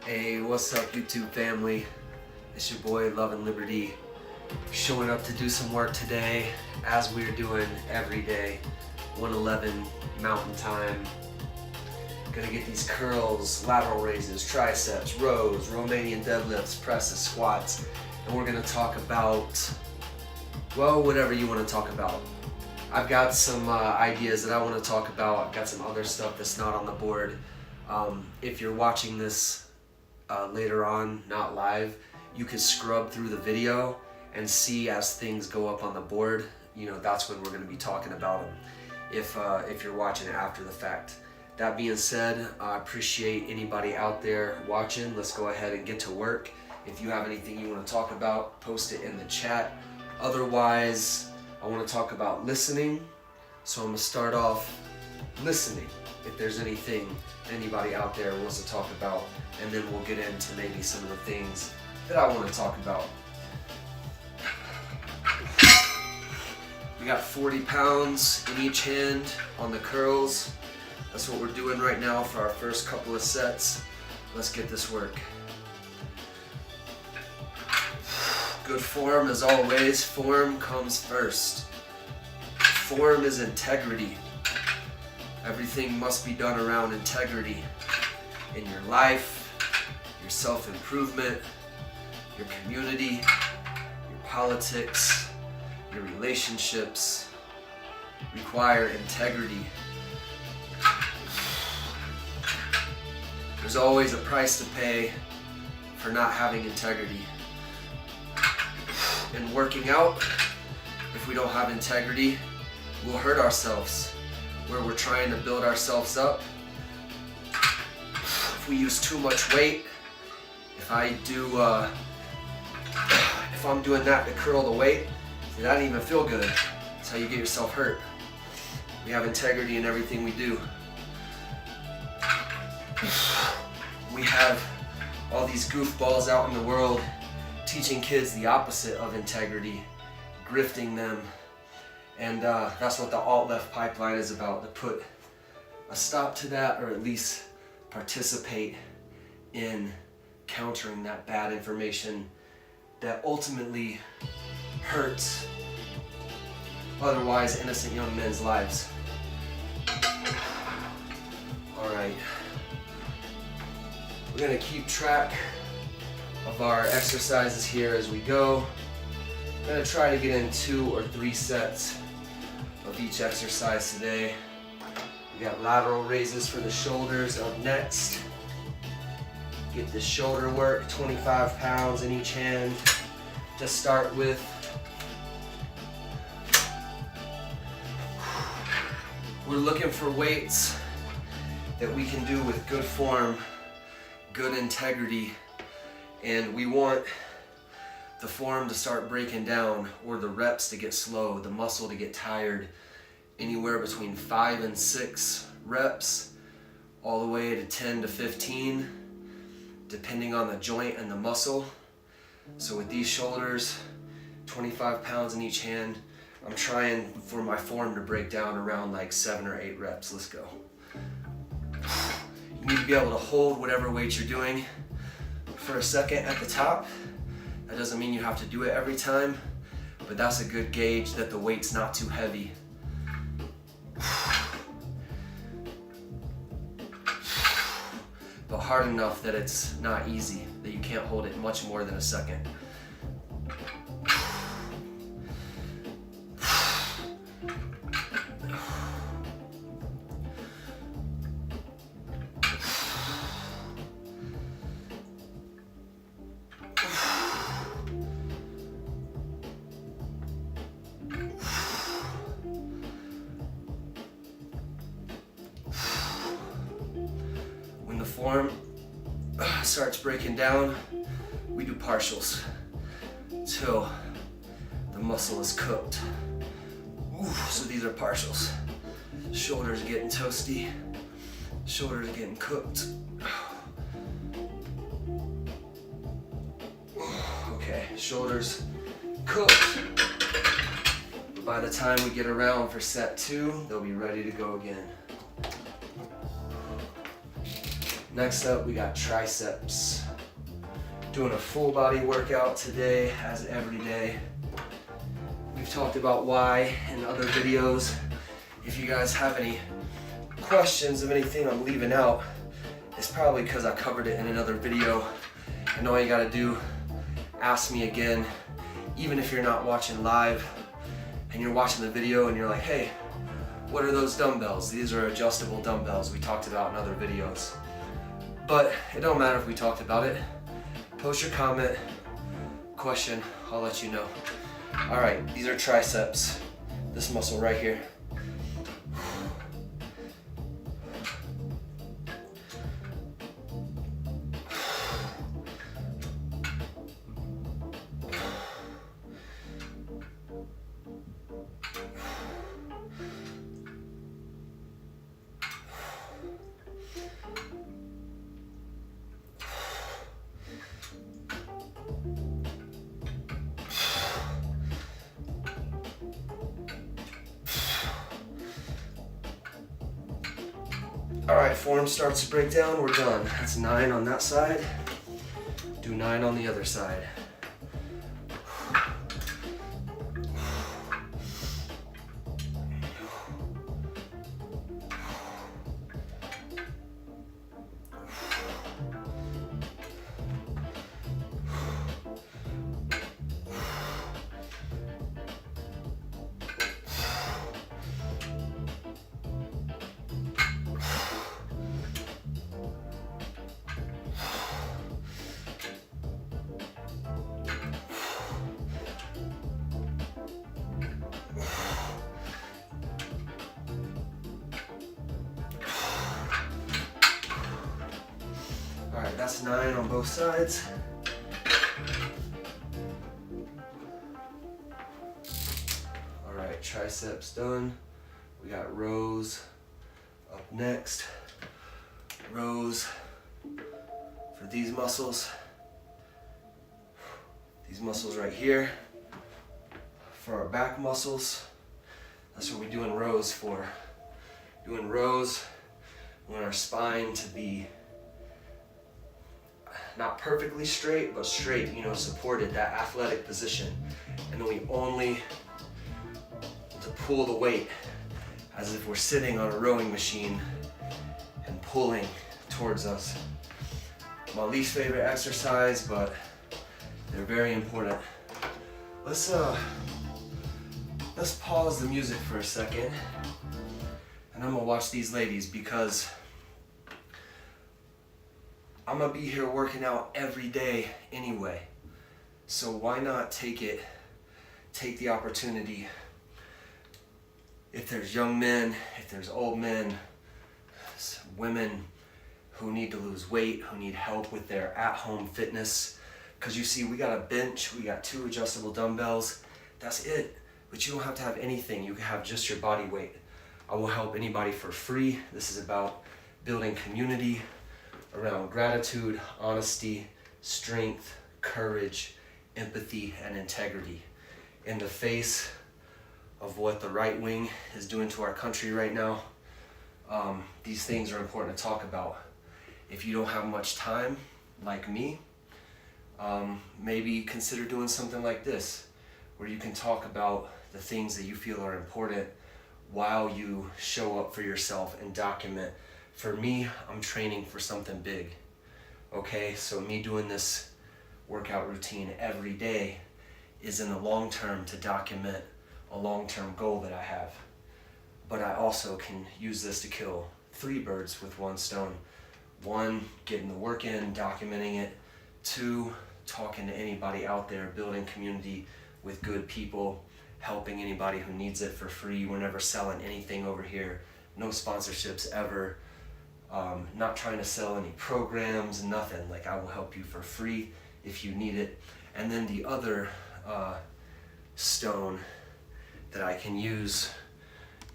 Hey, what's up YouTube family? It's your boy Love and Liberty showing up to do some work today as we're doing every day. 111 mountain time. Gonna get these curls, lateral raises, triceps, rows, Romanian deadlifts, presses, squats, and we're gonna talk about, well, whatever you want to talk about. I've got some ideas that I want to talk about. I've got some other stuff that's not on the board. If you're watching this later on, not live, you can scrub through the video and see as things go up on the board. You know, that's when we're going to be talking about them. If you're watching it after the fact. That being said, I appreciate anybody out there watching. Let's go ahead and get to work. If you have anything you want to talk about, post it in the chat. Otherwise, I want to talk about listening. So I'm going to start off listening. If there's anything anybody out there wants to talk about, and then we'll get into maybe some of the things that I want to talk about. We got 40 pounds in each hand on the curls. That's what we're doing right now for our first couple of sets. Let's get this work. Good form as always. Form comes first. Form is integrity. Everything must be done around integrity in your life, your self-improvement, your community, your politics, your relationships require integrity. There's always a price to pay for not having integrity. In working out, if we don't have integrity, we'll hurt ourselves. Where we're trying to build ourselves up. If we use too much weight, if I'm doing that to curl the weight, that doesn't even feel good. That's how you get yourself hurt. We have integrity in everything we do. We have all these goofballs out in the world teaching kids the opposite of integrity, grifting them. And that's what the alt-left pipeline is about, to put a stop to that, or at least participate in countering that bad information that ultimately hurts otherwise innocent young men's lives. Alright, we're going to keep track of our exercises here as we go. I'm going to try to get in 2 or 3 sets of each exercise today. We got lateral raises for the shoulders up next. Get the shoulder work, 25 pounds in each hand to start with. We're looking for weights that we can do with good form, good integrity, and we want the form to start breaking down, or the reps to get slow, the muscle to get tired, anywhere between 5 and 6 reps, all the way to 10 to 15, depending on the joint and the muscle. So with these shoulders, 25 pounds in each hand, I'm trying for my form to break down around like 7 or 8 reps. Let's go. You need to be able to hold whatever weight you're doing for a second at the top. That doesn't mean you have to do it every time, but that's a good gauge that the weight's not too heavy. But hard enough that it's not easy, that you can't hold it much more than a second. Form starts breaking down, we do partials till the muscle is cooked. So these are partials. Shoulders getting toasty, shoulders getting cooked. Okay, shoulders cooked. By the time we get around for set 2, they'll be ready to go again. Next up, we got triceps. Doing a full body workout today, as every day. We've talked about why in other videos. If you guys have any questions of anything I'm leaving out, it's probably because I covered it in another video. And all you gotta do, ask me again. Even if you're not watching live and you're watching the video and you're like, hey, what are those dumbbells? These are adjustable dumbbells we talked about in other videos. But it don't matter if we talked about it. Post your comment, question, I'll let you know. All right, these are triceps. This muscle right here. All right, form starts to break down, we're done. That's 9 on that side. Do 9 on the other side. All right, that's 9 on both sides. All right, triceps done. We got rows up next. Rows for these muscles. These muscles right here. For our back muscles. That's what we're doing rows for. Doing rows, we want our spine to be not perfectly straight, but straight, supported, that athletic position. And then we only to pull the weight as if we're sitting on a rowing machine and pulling towards us. My least favorite exercise, but they're very important. Let's pause the music for a second, and I'm gonna watch these ladies because I'm gonna be here working out every day anyway. So why not take the opportunity. If there's young men, if there's old men, women who need to lose weight, who need help with their at-home fitness. Because you see, we got a bench, we got 2 adjustable dumbbells, that's it. But you don't have to have anything, you can have just your body weight. I will help anybody for free. This is about building community around gratitude, honesty, strength, courage, empathy, and integrity. In the face of what the right wing is doing to our country right now, these things are important to talk about. If you don't have much time, like me, maybe consider doing something like this, where you can talk about the things that you feel are important while you show up for yourself and document. For me, I'm training for something big, okay? So me doing this workout routine every day is in the long term to document a long-term goal that I have. But I also can use this to kill 3 birds with 1 stone. 1, getting the work in, documenting it. 2, talking to anybody out there, building community with good people, helping anybody who needs it for free. We're never selling anything over here. No sponsorships ever. Not trying to sell any programs, nothing. Like, I will help you for free if you need it. And then the other stone that I can use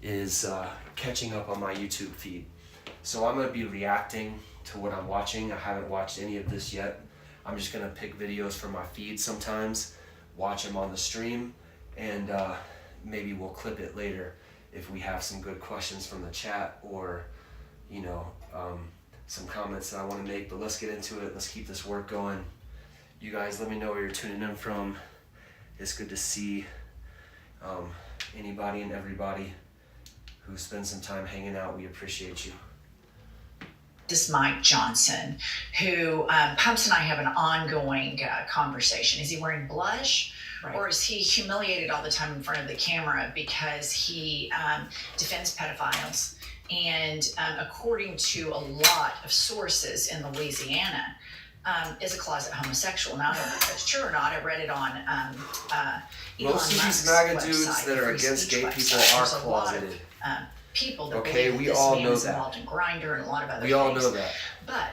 is catching up on my YouTube feed. So I'm gonna be reacting to what I'm watching. I haven't watched any of this yet. I'm just gonna pick videos from my feed sometimes, watch them on the stream, and maybe we'll clip it later if we have some good questions from the chat, or some comments that I want to make, but let's get into it. Let's keep this work going. You guys, let me know where you're tuning in from. It's good to see anybody and everybody who spends some time hanging out. We appreciate you. This is Mike Johnson, who Pumps and I have an ongoing conversation. Is he wearing blush? Right. Or is he humiliated all the time in front of the camera because he defends pedophiles? And according to a lot of sources in Louisiana, is a closet homosexual. Now, I don't know if that's true or not. I read it on Elon Most of Musk's these MAGA website, dudes that are against gay people are closeted. People that okay, believe we this all man know is that. involved in Grindr and a lot of other we things. all know that. But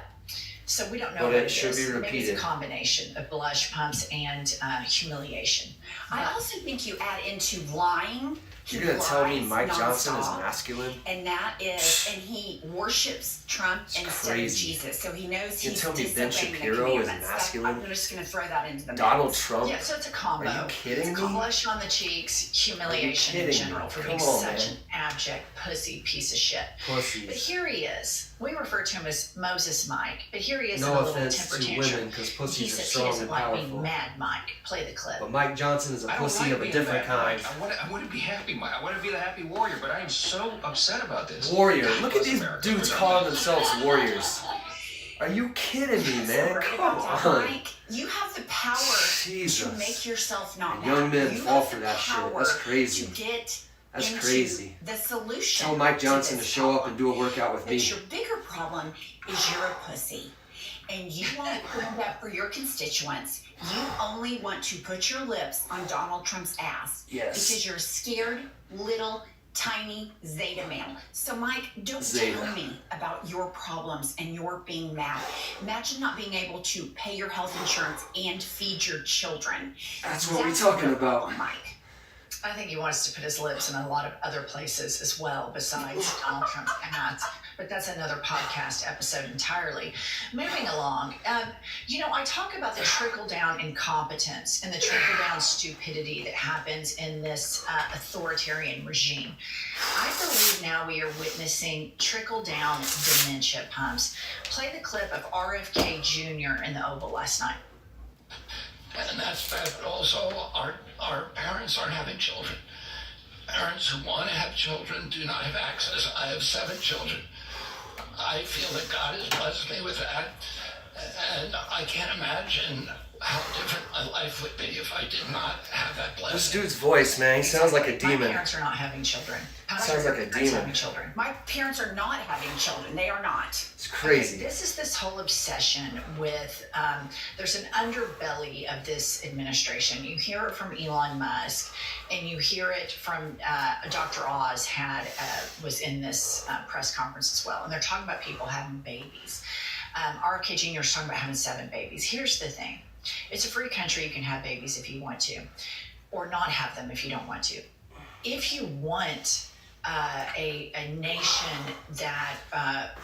so we don't know but what it it should is. be repeated. Maybe it's a combination of blush, pumps, and humiliation. I also think you add into lying. You're gonna tell me Mike Johnson is masculine? And that is, and he worships Trump instead of Jesus. So he knows you he's tell me Ben disobeying the Shapiro is commandments. masculine? I'm just gonna throw that into the mix. Donald Trump? Yeah, so it's a combo. Are you kidding it's me? Blush on the cheeks, humiliation in general for being such an abject pussy piece of shit. Pussies. But here he is. We refer to him as Moses Mike, but here he is in No a little offense temper to tantrum. women, because He pussies are says he strong doesn't and like powerful. being Mad Mike. Play the clip. But Mike Johnson is a pussy of a different kind. I want to be happy, Mike. I want to be the happy warrior, but I am so upset about this. Warrior. God Look at bless these America. dudes calling themselves warriors. Are you kidding me, man? Come on. Mike, you have the power Jesus. to make yourself not And mad. young men you fall have for the that shit. power That's crazy. To get That's into crazy. the solution. Tell Mike Johnson to this show up problem. and do a workout with me. But your bigger problem is you're a pussy. And you won't stand up for your constituents. You only want to put your lips on Donald Trump's ass. Yes. Because you're a scared, little, tiny Zeta male. So, Mike, don't Zeta. tell me about your problems and your being mad. Imagine not being able to pay your health insurance and feed your children. That's what we're talking your about. problem, Mike. I think he wants to put his lips in a lot of other places as well besides Donald Trump's ads. But that's another podcast episode entirely. Moving along, I talk about the trickle-down incompetence and the trickle-down stupidity that happens in this authoritarian regime. I believe now we are witnessing trickle-down dementia, Pumps. Play the clip of RFK Jr. in the Oval last night. And that's bad, but also our parents aren't having children. Parents who want to have children do not have access. I have 7 children. I feel that God has blessed me with that. And I can't imagine how different my life would be if I did not have that blessing. This dude's voice, man, he sounds like a demon. My parents are not having children. Sounds like a demon. Having children. My parents are not having children. They are not. It's crazy. Okay, this is this whole obsession with, there's an underbelly of this administration. You hear it from Elon Musk, and you hear it from Dr. Oz was in this press conference as well. And they're talking about people having babies. RFK Jr. is talking about having 7 babies. Here's the thing. It's a free country. You can have babies if you want to, or not have them if you don't want to. If you want a nation that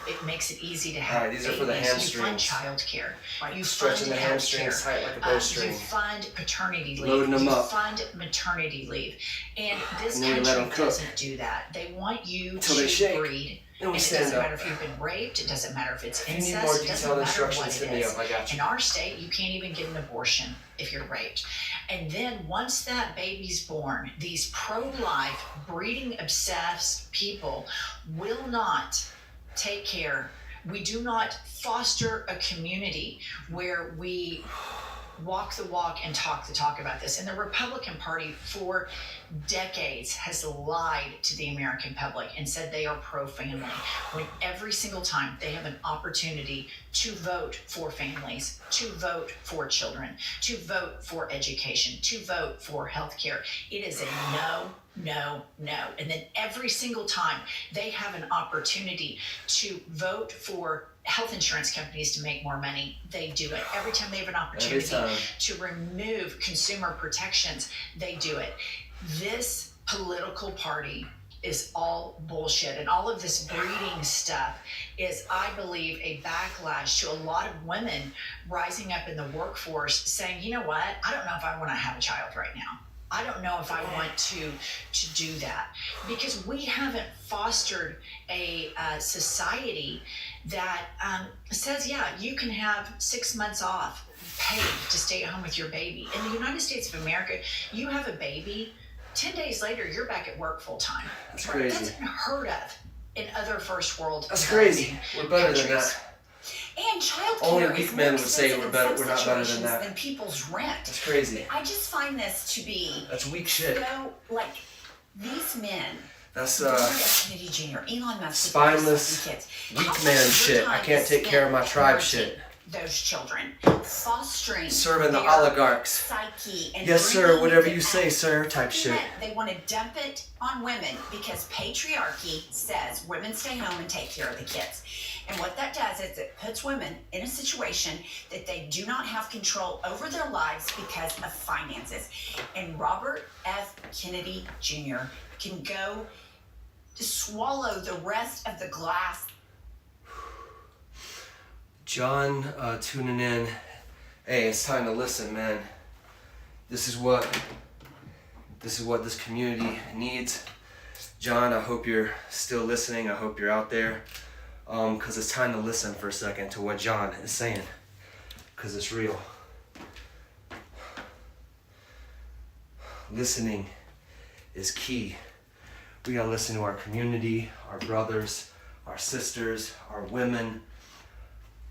it makes it easy to have these are for the babies, you fund hamstrings. child care. You Stretching fund the hamstrings healthcare. tight like a bowstring. You fund paternity leave. Loading them you up. fund maternity leave. And this And then we let them country cook. doesn't do that. They want you Till they to shake. breed. And we And it stand doesn't up. matter if you've been raped. It doesn't matter if it's If you incest. need more It doesn't detailed matter instructions, what hit it me is. up. I got you. In our state, you can't even get an abortion if you're raped. And then once that baby's born, these pro-life, breeding-obsessed people will not take care. We do not foster a community where we walk the walk and talk the talk about this. And the Republican Party for decades has lied to the American public and said they are pro-family, when every single time they have an opportunity to vote for families, to vote for children, to vote for education, to vote for healthcare, it is a no, no, no. And then every single time they have an opportunity to vote for health insurance companies to make more money, they do it. Every time they have an opportunity to remove consumer protections, they do it. This political party is all bullshit. And all of this breeding stuff is, I believe, a backlash to a lot of women rising up in the workforce saying, you know what, I don't know if I want to have a child right now. I don't know if I want to do that, because we haven't fostered a society that says, yeah, you can have 6 months off paid to stay at home with your baby. In the United States of America, you have a baby, 10 days later, you're back at work full time. That's crazy. That's unheard of in other first world That's crazy. We're better than countries. that. And childcare Only is weak more men would say expensive we're in better. some We're not better than situations that. than people's rent. That's crazy. I just find this to be That's weak shit. so, like, these men, That's F. Kennedy Jr., Elon Musk, spineless, kids. weak How much man of your shit. I time can't is take care of my spent tribe parenting shit. Those children, fostering, Serving the their oligarchs. psyche, and Yes, sir. bringing Whatever them you say, out. sir. Type Something shit. that they want to dump it on women because patriarchy says women stay home and take care of the kids. And what that does is it puts women in a situation that they do not have control over their lives because of finances. And Robert F. Kennedy Jr. can go to swallow the rest of the glass. John, tuning in. Hey, it's time to listen, man. This is what this community needs. John, I hope you're still listening. I hope you're out there. Because it's time to listen for a second to what John is saying. Because it's real. Listening is key. We gotta listen to our community, our brothers, our sisters, our women,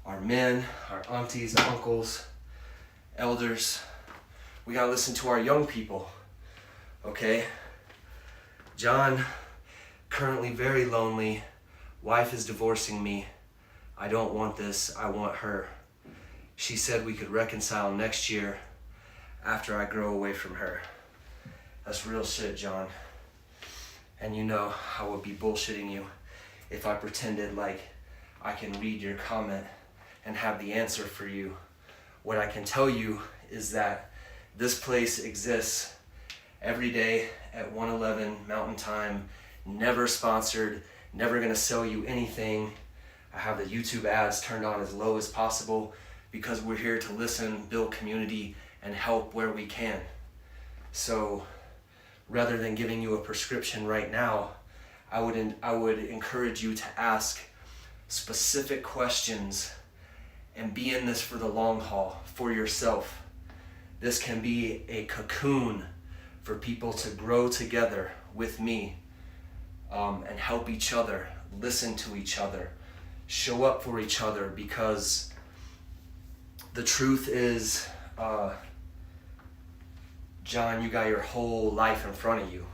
our men, our aunties, uncles, elders. We gotta listen to our young people, okay? John, currently very lonely. Wife is divorcing me. I don't want this, I want her. She said we could reconcile next year after I grow away from her. That's real shit, John. And you know I would be bullshitting you if I pretended like I can read your comment and have the answer for you. What I can tell you is that this place exists every day at 111 Mountain Time, never sponsored, never gonna sell you anything. I have the YouTube ads turned on as low as possible because we're here to listen, build community, and help where we can. So rather than giving you a prescription right now, I would encourage you to ask specific questions and be in this for the long haul, for yourself. This can be a cocoon for people to grow together with me and help each other, listen to each other, show up for each other, because the truth is, John, you got your whole life in front of you.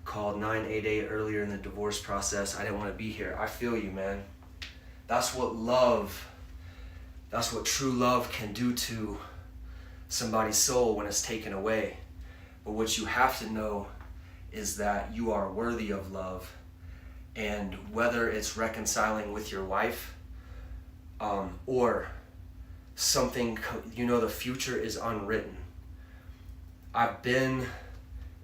Called 988 earlier in the divorce process. I didn't want to be here. I feel you, man. That's what true love can do to somebody's soul when it's taken away. But what you have to know is that you are worthy of love. And whether it's reconciling with your wife or something, the future is unwritten. I've been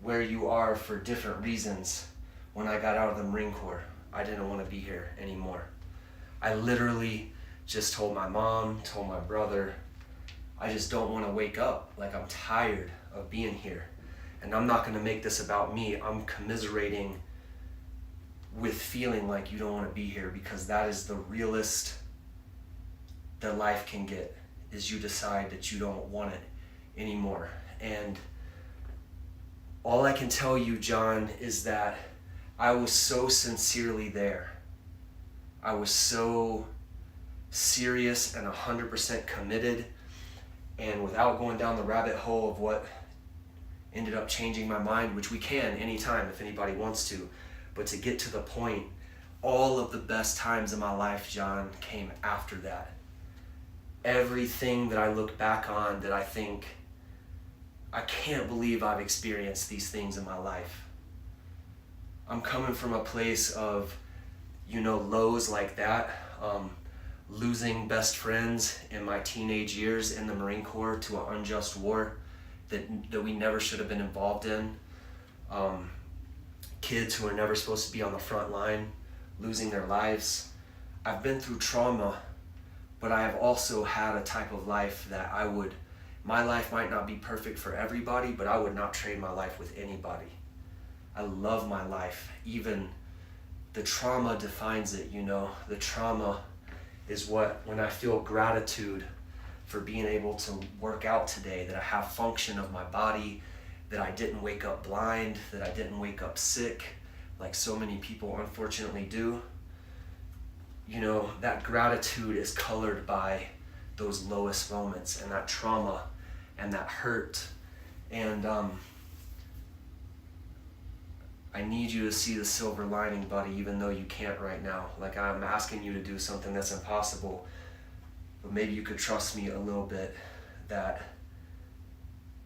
where you are for different reasons. When I got out of the Marine Corps, I didn't want to be here anymore. I literally just told my mom, told my brother, I just don't want to wake up. Like, I'm tired of being here. And I'm not going to make this about me. I'm commiserating with feeling like you don't want to be here, because that is the realest that life can get, is you decide that you don't want it anymore. And all I can tell you, John, is that I was so sincerely there. I was so serious and 100% committed, and without going down the rabbit hole of what ended up changing my mind, which we can anytime if anybody wants to, but to get to the point, all of the best times in my life, John, came after that. Everything that I look back on that I think, I can't believe I've experienced these things in my life. I'm coming from a place of, lows like that, losing best friends in my teenage years in the Marine Corps to an unjust war that we never should have been involved in. Kids who are never supposed to be on the front line, losing their lives. I've been through trauma, but I have also had a type of life that I would My life might not be perfect for everybody, but I would not trade my life with anybody. I love my life. Even the trauma defines it, you know. The trauma is when I feel gratitude for being able to work out today, that I have function of my body, that I didn't wake up blind, that I didn't wake up sick, like so many people unfortunately do. You know, that gratitude is colored by those lowest moments and that trauma and that hurt. And I need you to see the silver lining, buddy, even though you can't right now. Like, I'm asking you to do something that's impossible, but maybe you could trust me a little bit that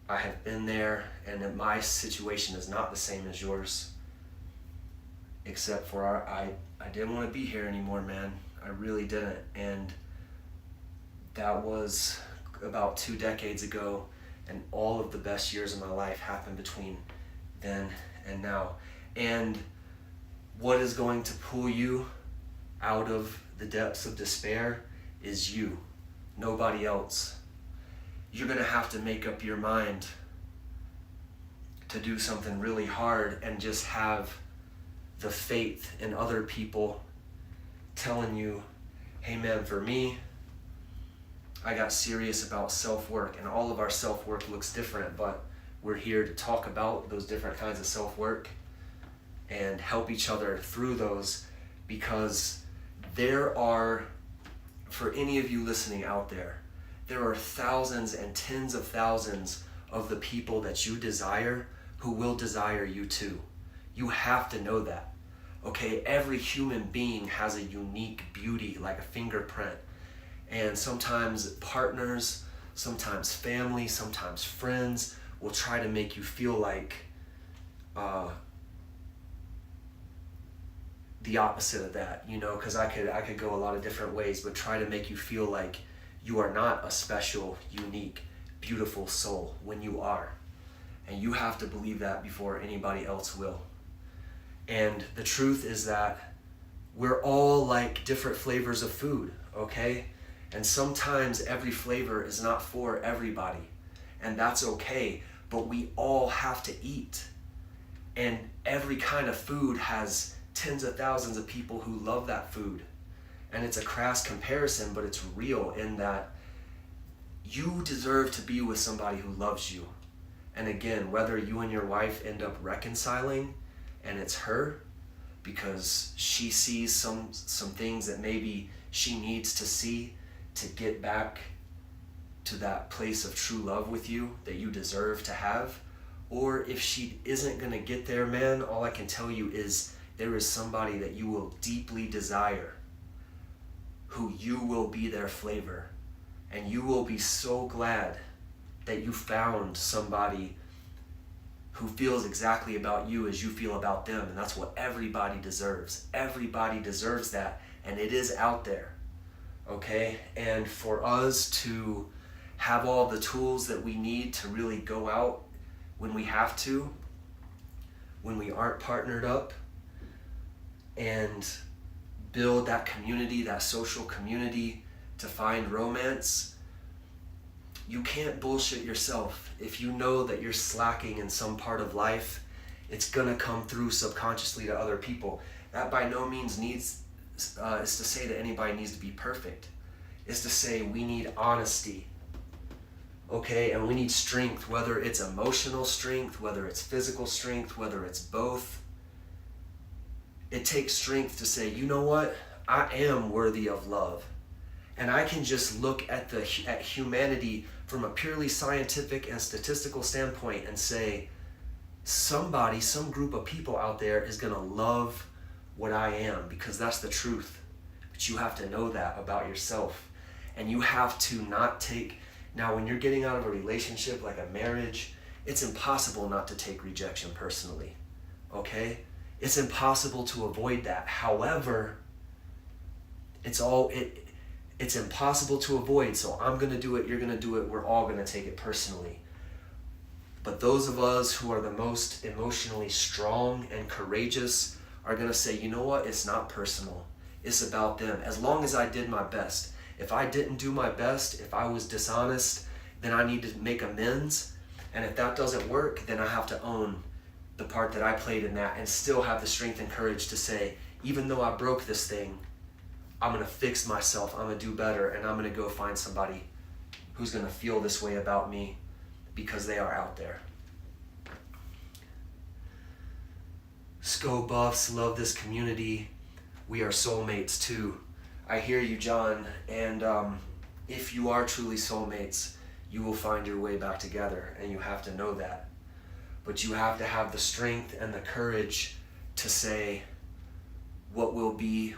I have been there, and that my situation is not the same as yours, except for I didn't want to be here anymore, man. I really didn't. And that was about 2 decades ago, and all of the best years of my life happened between then and now. And what is going to pull you out of the depths of despair is you, nobody else. You're gonna have to make up your mind to do something really hard and just have the faith in other people telling you, hey man, for me, I got serious about self-work, and all of our self-work looks different, but we're here to talk about those different kinds of self-work and help each other through those, because there are, for any of you listening out there, there are thousands and tens of thousands of the people that you desire who will desire you too. You have to know that. Okay, every human being has a unique beauty, like a fingerprint. And sometimes partners, sometimes family, sometimes friends will try to make you feel like the opposite of that, you know, because I could go a lot of different ways, but try to make you feel like you are not a special, unique, beautiful soul when you are. And you have to believe that before anybody else will. And the truth is that we're all like different flavors of food, okay? And sometimes every flavor is not for everybody, and that's okay, but we all have to eat. And every kind of food has tens of thousands of people who love that food. And it's a crass comparison, but it's real in that you deserve to be with somebody who loves you. And again, whether you and your wife end up reconciling and it's her because she sees some things that maybe she needs to see to get back to that place of true love with you that you deserve to have, or if she isn't gonna get there, man, all I can tell you is there is somebody that you will deeply desire, who you will be their flavor, and you will be so glad that you found somebody who feels exactly about you as you feel about them. And that's what everybody deserves. Everybody deserves that, and it is out there, okay? And for us to have all the tools that we need to really go out when we have to, when we aren't partnered up, and build that community, that social community to find romance, you can't bullshit yourself. If you know that you're slacking in some part of life, it's gonna come through subconsciously to other people. That by no means is to say that anybody needs to be perfect. It's to say we need honesty, okay? And we need strength, whether it's emotional strength, whether it's physical strength, whether it's both. It takes strength to say, you know what? I am worthy of love. And I can just look at humanity from a purely scientific and statistical standpoint and say, some group of people out there is gonna love what I am, because that's the truth. But you have to know that about yourself. And you have to not take, now when you're getting out of a relationship like a marriage, it's impossible not to take rejection personally, okay? It's impossible to avoid that. However, it's impossible to avoid, so I'm gonna do it, you're gonna do it, we're all gonna take it personally. But those of us who are the most emotionally strong and courageous are gonna say, you know what, it's not personal, it's about them. As long as I did my best. If I didn't do my best, if I was dishonest, then I need to make amends. And if that doesn't work, then I have to own the part that I played in that and still have the strength and courage to say, even though I broke this thing, I'm gonna fix myself, I'm gonna do better, and I'm gonna go find somebody who's gonna feel this way about me because they are out there. Sco Buffs, love this community. We are soulmates too. I hear you, John, and if you are truly soulmates, you will find your way back together, and you have to know that. But you have to have the strength and the courage to say, what will be,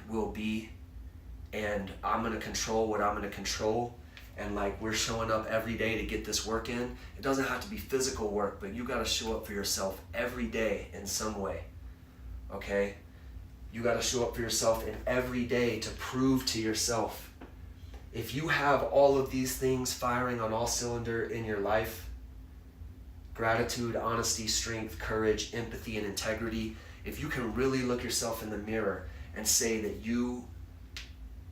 and I'm gonna control what I'm gonna control. And like, we're showing up every day to get this work in. It doesn't have to be physical work, but you gotta show up for yourself every day in some way, okay? You gotta show up for yourself in every day to prove to yourself. If you have all of these things firing on all cylinder in your life, gratitude, honesty, strength, courage, empathy, and integrity, if you can really look yourself in the mirror and say that you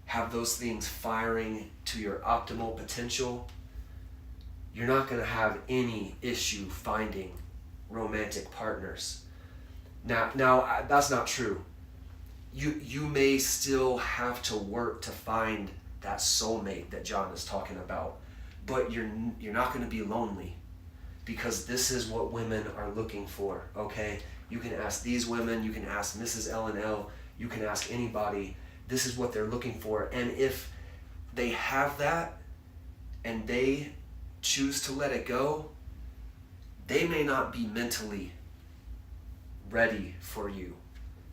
have those things firing to your optimal potential, you're not going to have any issue finding romantic partners. Now that's not true. You may still have to work to find that soulmate that John is talking about, but you're not going to be lonely, because this is what women are looking for, okay? You can ask these women, you can ask Mrs. L&L, you can ask anybody. This is what they're looking for. And if they have that and they choose to let it go, they may not be mentally ready for you.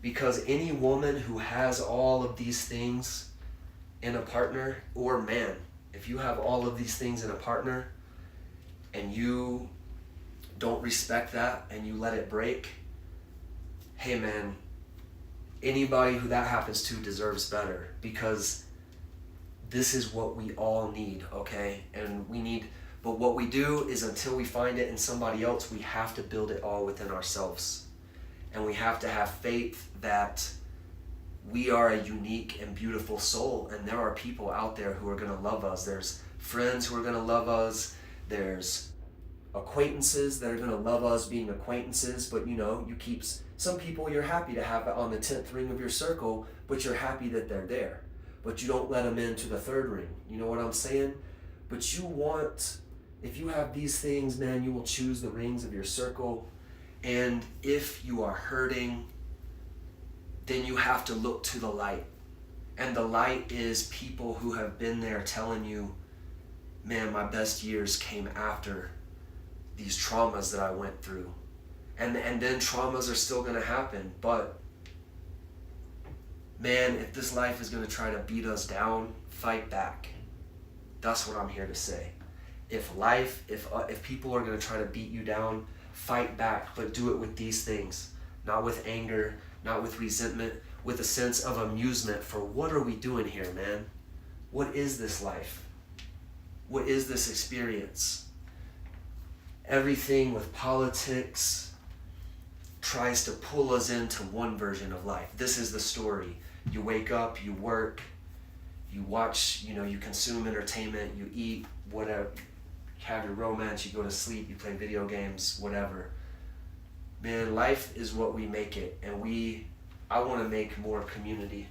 Because any woman who has all of these things in a partner, or man, if you have all of these things in a partner and you don't respect that and you let it break, hey man, anybody who that happens to deserves better, because this is what we all need, okay? And we need, but what we do is, until we find it in somebody else, we have to build it all within ourselves. And we have to have faith that we are a unique and beautiful soul, and there are people out there who are gonna love us. There's friends who are gonna love us. There's acquaintances that are gonna love us being acquaintances, but you know, some people you're happy to have on the 10th ring of your circle, but you're happy that they're there. But you don't let them into the 3rd ring. You know what I'm saying? But if you have these things, man, you will choose the rings of your circle. And if you are hurting, then you have to look to the light. And the light is people who have been there telling you, man, my best years came after these traumas that I went through. And then traumas are still gonna happen, but man, if this life is gonna try to beat us down, fight back. That's what I'm here to say. If people are gonna try to beat you down, fight back, but do it with these things. Not with anger, not with resentment, with a sense of amusement for, what are we doing here, man? What is this life? What is this experience? Everything with politics tries to pull us into one version of life. This is the story. You wake up, you work, you watch, you consume entertainment, you eat, whatever, have your romance, you go to sleep, you play video games, whatever. Man, life is what we make it, and I want to make more community.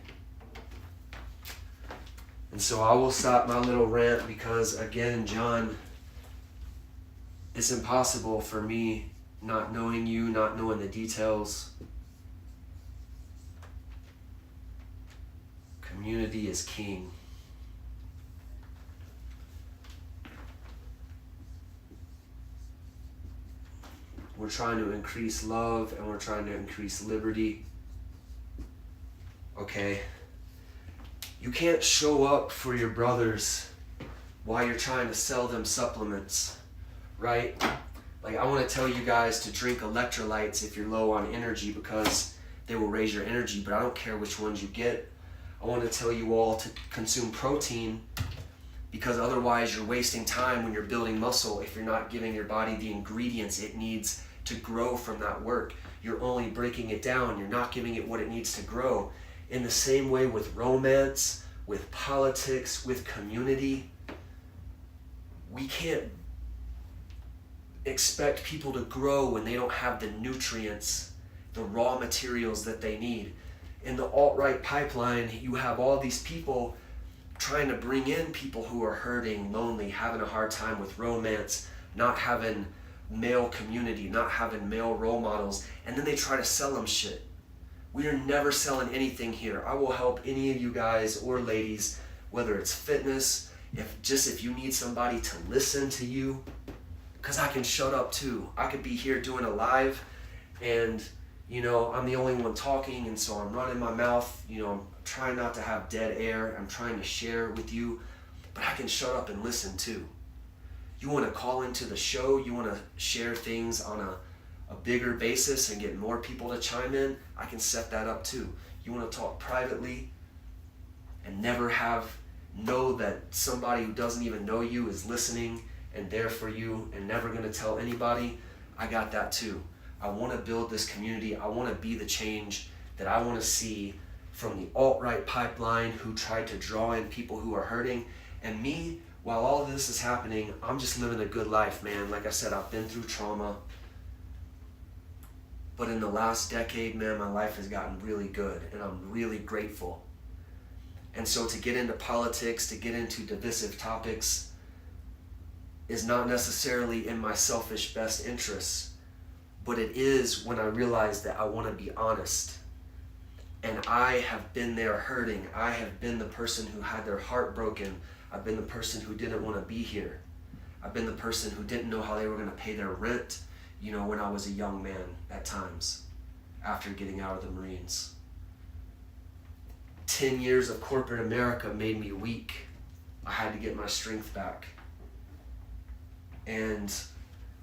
And so I will stop my little rant, because again, John, it's impossible for me, not knowing you, not knowing the details. Community is king. We're trying to increase love, and we're trying to increase liberty. Okay? You can't show up for your brothers while you're trying to sell them supplements, right? Like, I want to tell you guys to drink electrolytes if you're low on energy, because they will raise your energy, but I don't care which ones you get. I want to tell you all to consume protein, because otherwise you're wasting time when you're building muscle if you're not giving your body the ingredients it needs to grow from that work. You're only breaking it down. You're not giving it what it needs to grow. In the same way with romance, with politics, with community, we can't expect people to grow when they don't have the nutrients, the raw materials that they need. In the alt-right pipeline, you have all these people trying to bring in people who are hurting, lonely, having a hard time with romance, not having male community, not having male role models, and then they try to sell them shit. We are never selling anything here. I will help any of you guys or ladies, whether it's fitness, if you need somebody to listen to you, because I can shut up too. I could be here doing a live and I'm the only one talking, and so I'm running my mouth, I'm trying not to have dead air. I'm trying to share with you, but I can shut up and listen too. You want to call into the show, you want to share things on a bigger basis and get more people to chime in, I can set that up too. You want to talk privately and never know that somebody who doesn't even know you is listening and there for you and never going to tell anybody, I got that too. I want to build this community. I want to be the change that I want to see from the alt-right pipeline who tried to draw in people who are hurting. And me, while all of this is happening, I'm just living a good life, man. Like I said, I've been through trauma. But in the last decade, man, my life has gotten really good, and I'm really grateful. And so to get into politics, to get into divisive topics, is not necessarily in my selfish best interests. But it is when I realize that I want to be honest. And I have been there hurting. I have been the person who had their heart broken. I've been the person who didn't want to be here. I've been the person who didn't know how they were going to pay their rent, when I was a young man at times, after getting out of the Marines. 10 years of corporate America made me weak. I had to get my strength back. And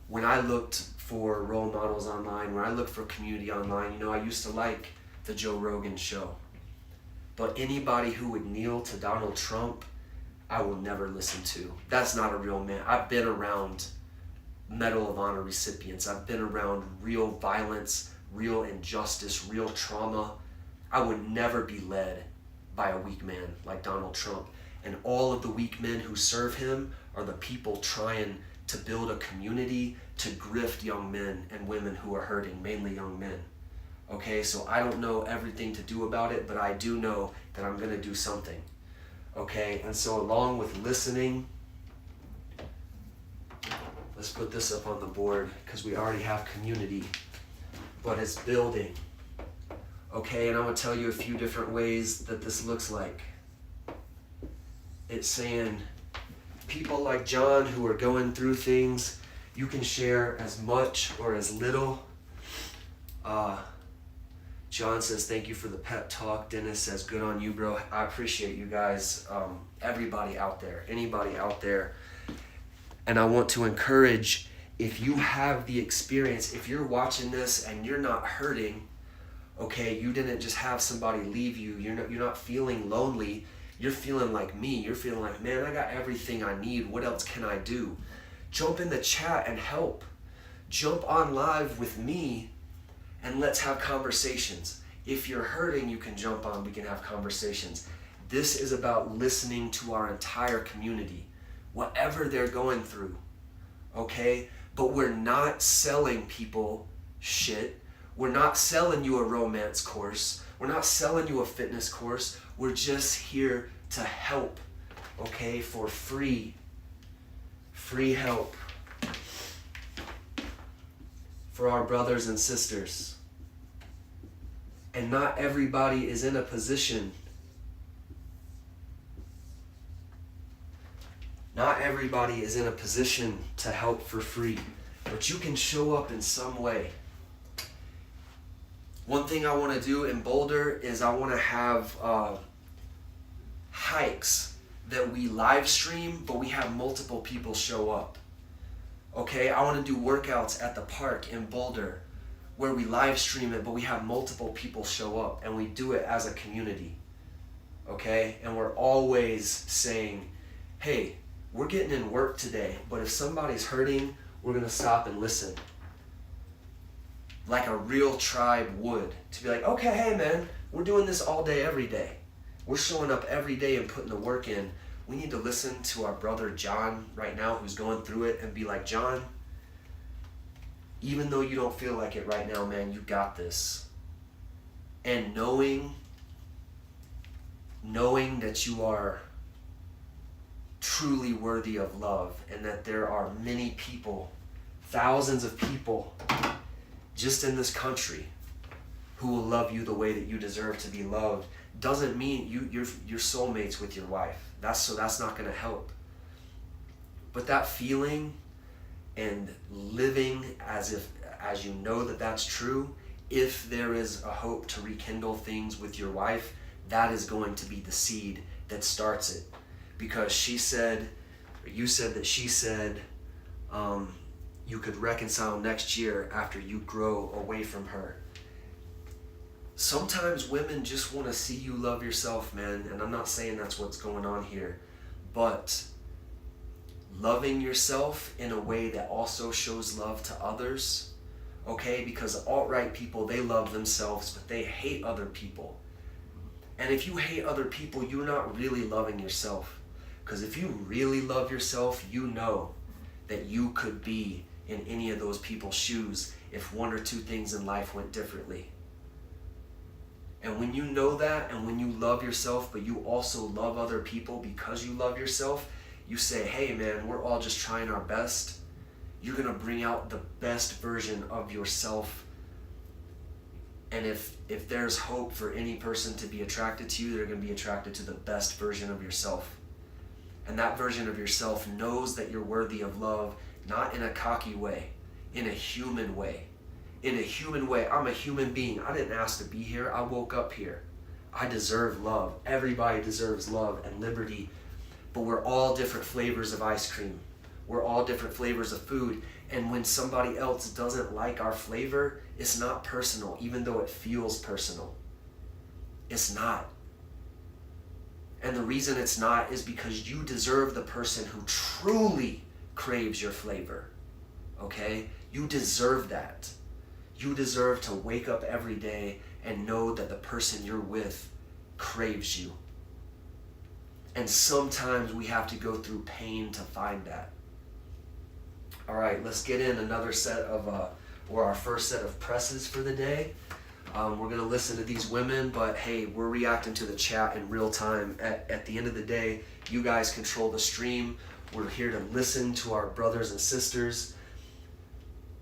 when I looked for role models online, when I looked for community online, I used to like the Joe Rogan show. But anybody who would kneel to Donald Trump, I will never listen to. That's not a real man. I've been around Medal of Honor recipients. I've been around real violence, real injustice, real trauma. I would never be led by a weak man like Donald Trump. And all of the weak men who serve him are the people trying to build a community to grift young men and women who are hurting, mainly young men. Okay, so I don't know everything to do about it, but I do know that I'm gonna do something. Okay, and so along with listening, let's put this up on the board because we already have community, but it's building. Okay, and I'm gonna tell you a few different ways that this looks like. It's saying, people like John who are going through things, you can share as much or as little. John says, thank you for the pep talk. Dennis says, good on you, bro. I appreciate you guys, everybody out there, anybody out there. And I want to encourage, if you have the experience, if you're watching this and you're not hurting, okay, you didn't just have somebody leave you, you're not feeling lonely, you're feeling like me, you're feeling like, man, I got everything I need, what else can I do? Jump in the chat and help. Jump on live with me and let's have conversations. If you're hurting, you can jump on, we can have conversations. This is about listening to our entire community, whatever they're going through, okay? But we're not selling people shit. We're not selling you a romance course. We're not selling you a fitness course. We're just here to help, okay, for free. Free help for our brothers and sisters. And not everybody is in a position. Not everybody is in a position to help for free, but you can show up in some way. One thing I want to do in Boulder is I want to have hikes that we live stream, but we have multiple people show up. Okay, I want to do workouts at the park in Boulder where we live stream it, but we have multiple people show up and we do it as a community. Okay, and we're always saying, hey, we're getting in work today, but if somebody's hurting, we're going to stop and listen. Like a real tribe would. To be like, okay, hey man, we're doing this all day, every day. We're showing up every day and putting the work in. We need to listen to our brother John right now who's going through it and be like, John, even though you don't feel like it right now, man, you got this. And knowing that you are truly worthy of love, and that there are many people, thousands of people just in this country who will love you the way that you deserve to be loved, doesn't mean you're soulmates with your wife. That's not going to help. But that feeling and living as you know that that's true, if there is a hope to rekindle things with your wife, that is going to be the seed that starts it. Because she said, or you said that she said, you could reconcile next year after you grow away from her. Sometimes women just want to see you love yourself, man, and I'm not saying that's what's going on here, but loving yourself in a way that also shows love to others, okay? Because alt-right people, they love themselves, but they hate other people. And if you hate other people, you're not really loving yourself. Because if you really love yourself, you know that you could be in any of those people's shoes if one or two things in life went differently. And when you know that, and when you love yourself, but you also love other people because you love yourself, you say, hey man, we're all just trying our best. You're gonna bring out the best version of yourself. And if there's hope for any person to be attracted to you, they're gonna be attracted to the best version of yourself. And that version of yourself knows that you're worthy of love, not in a cocky way, in a human way. In a human way. I'm a human being. I didn't ask to be here. I woke up here. I deserve love. Everybody deserves love and liberty. But we're all different flavors of ice cream. We're all different flavors of food. And when somebody else doesn't like our flavor, it's not personal, even though it feels personal. It's not. And the reason it's not is because you deserve the person who truly craves your flavor. Okay? You deserve that. You deserve to wake up every day and know that the person you're with craves you. And sometimes we have to go through pain to find that. All right, let's get in another set of, or our first set of presses for the day. We're going to listen to these women, but hey, we're reacting to the chat in real time. At the end of the day, you guys control the stream. We're here to listen to our brothers and sisters.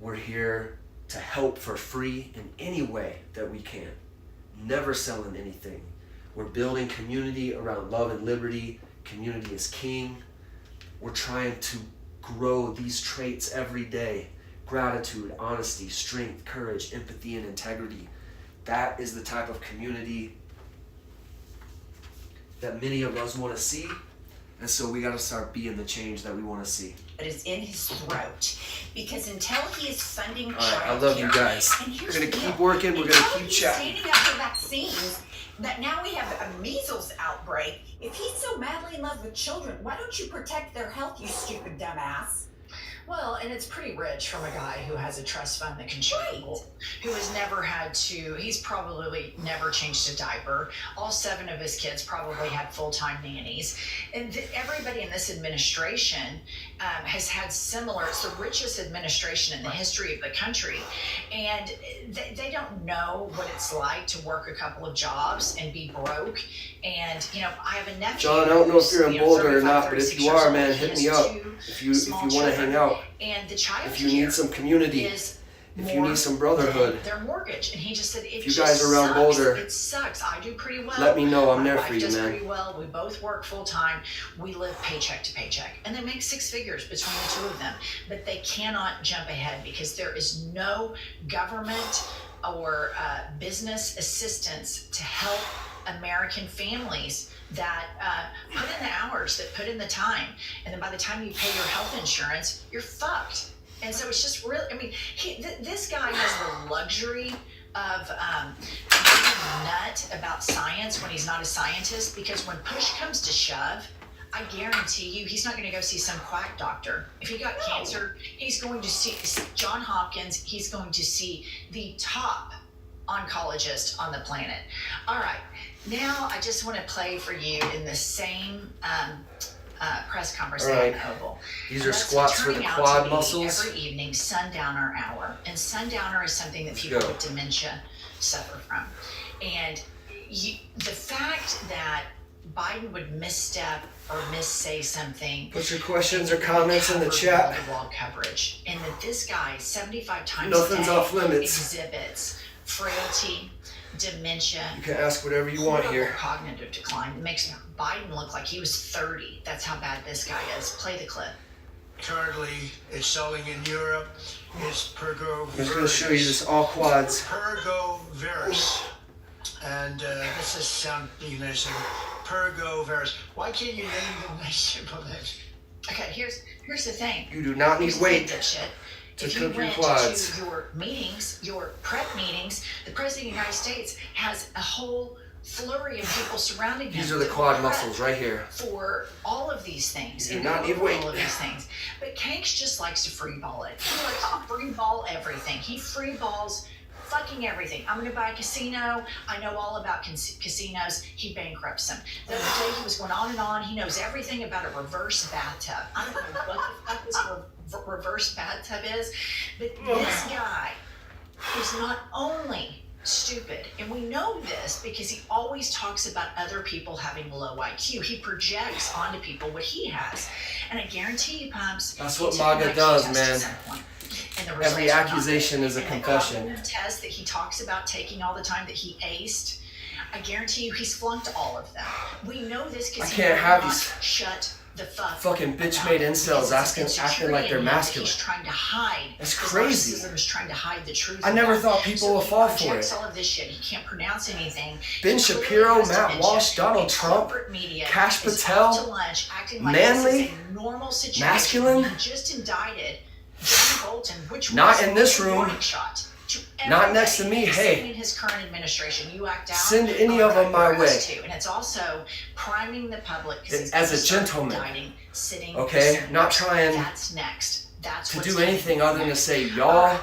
We're here to help for free in any way that we can. Never selling anything. We're building community around love and liberty. Community is king. We're trying to grow these traits every day. Gratitude, honesty, strength, courage, empathy, and integrity. That is the type of community that many of us want to see. And so we got to start being the change that we want to see. It is in his throat, because until he is funding all right, I love you guys. We're going to keep working. We're going to keep chatting. Standing up for vaccines, that now we have a measles outbreak. If he's so madly in love with children, why don't you protect their health, you stupid dumbass? Well, and it's pretty rich from a guy who has a trust fund that can show people, who has never had to, he's probably never changed a diaper. All 7 of his kids probably had full-time nannies. And everybody in this administration has had similar, it's the richest administration in the history of the country. And they don't know what it's like to work a couple of jobs and be broke. And, you know, I have a nephew. John, I don't know if you're in Boulder or not, but if you are, man, hit me up. If you want to hang out. And the child if you need some community, if you need some brotherhood, their mortgage. And he just said, if you guys are around Boulder, it sucks. I do pretty well. Let me know. I'm there for you, man. My wife does pretty well. We both work full time. We live paycheck to paycheck, and they make 6 figures between the 2 of them. But they cannot jump ahead because there is no government or business assistance to help American families that put in the hours, that put in the time, and then by the time you pay your health insurance, you're fucked. And so it's just really, I mean, this guy has the luxury of being nut about science when he's not a scientist, because when push comes to shove, I guarantee you he's not going to go see some quack doctor. If he got cancer, he's going to see John Hopkins, he's going to see the top oncologist on the planet. All right. Now, I just want to play for you in the same press conference All in right. the Oval. These are That's squats for the turning out quad to be muscles. every evening, sundowner hour. And sundowner is something that Let's people go. with dementia suffer from. And the fact that Biden would misstep or missay something. Put your questions or comments in the chat. Wall coverage, and that this guy 75 times Nothing's a day off limits. exhibits frailty, dementia. You can ask whatever you want here. Cognitive decline. It makes Biden look like he was 30. That's how bad this guy is. Play the clip. Currently, it's selling in Europe. It's I'm just going to show you this all quads. Pergovirus. And this is sound English. Pergovirus. Why can't you name the nice simple names? Okay, here's the thing. You do not need weight That shit. to If you cook your went quads. to your meetings, your prep meetings, the President of the United States has a whole flurry of people surrounding him. These are the that quad prep muscles right here. for all of these things. You do and not need over weight. all of these things. But Kanks just likes to free ball it. He likes to free ball everything. He free balls fucking everything. I'm going to buy a casino. I know all about casinos. He bankrupts them. The other day he was going on and on. He knows everything about a reverse bathtub. I don't know what the fuck this reverse bathtub is, but this guy is not only stupid, and we know this because he always talks about other people having low IQ. He projects onto people what he has, and I guarantee you, Pumps, That's he what took an MAGA IQ does, test man. at some point, and the Every results were not accusation good. is a And confession. the cognitive test that he talks about taking all the time that he aced, I guarantee you he's flunked all of them. We know this because I he can't will have not these shut the fuck fucking bitch about made it. incels Because it's acting like they're insecurity in him that masculine. He's trying to hide. That's His crazy. narcissism is trying to hide the truth. I of never that. thought people So would he fall for projects it. all of this shit. He can't pronounce anything. Ben He clearly Shapiro, has Matt dementia. Walsh, Donald And Trump, corporate media Kash is Patel, off to lunch, acting like Manly, this is a normal situation. masculine. He just indicted John Bolton, which Not was in this a room. warning shot to Not next to me. everybody Hey. sitting in his current administration. You act out. Send any I'll of them drive my your ass way. too. And it's also priming the public As because a gentleman. sitting Okay? in Not center. trying That's next. That's to what's do coming anything other than to next. say y'all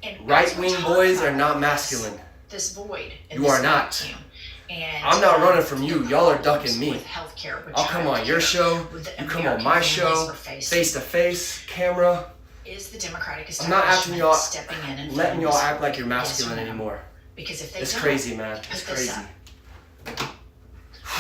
And as right-wing we're talking boys are about not this- masculine. This void. and You this are not. vacuum, and, I'm not running from the you. Y'all are problems ducking me. With healthcare, with I'll come on your childcare, show. with the You come on American my families show. we're facing. Face to face, camera. Is the Democratic I'm not acting establishment y'all, stepping in and letting filling y'all this act like you're void? masculine Yes or no? anymore. Because if they It's don't, crazy, man. It's put this crazy. up.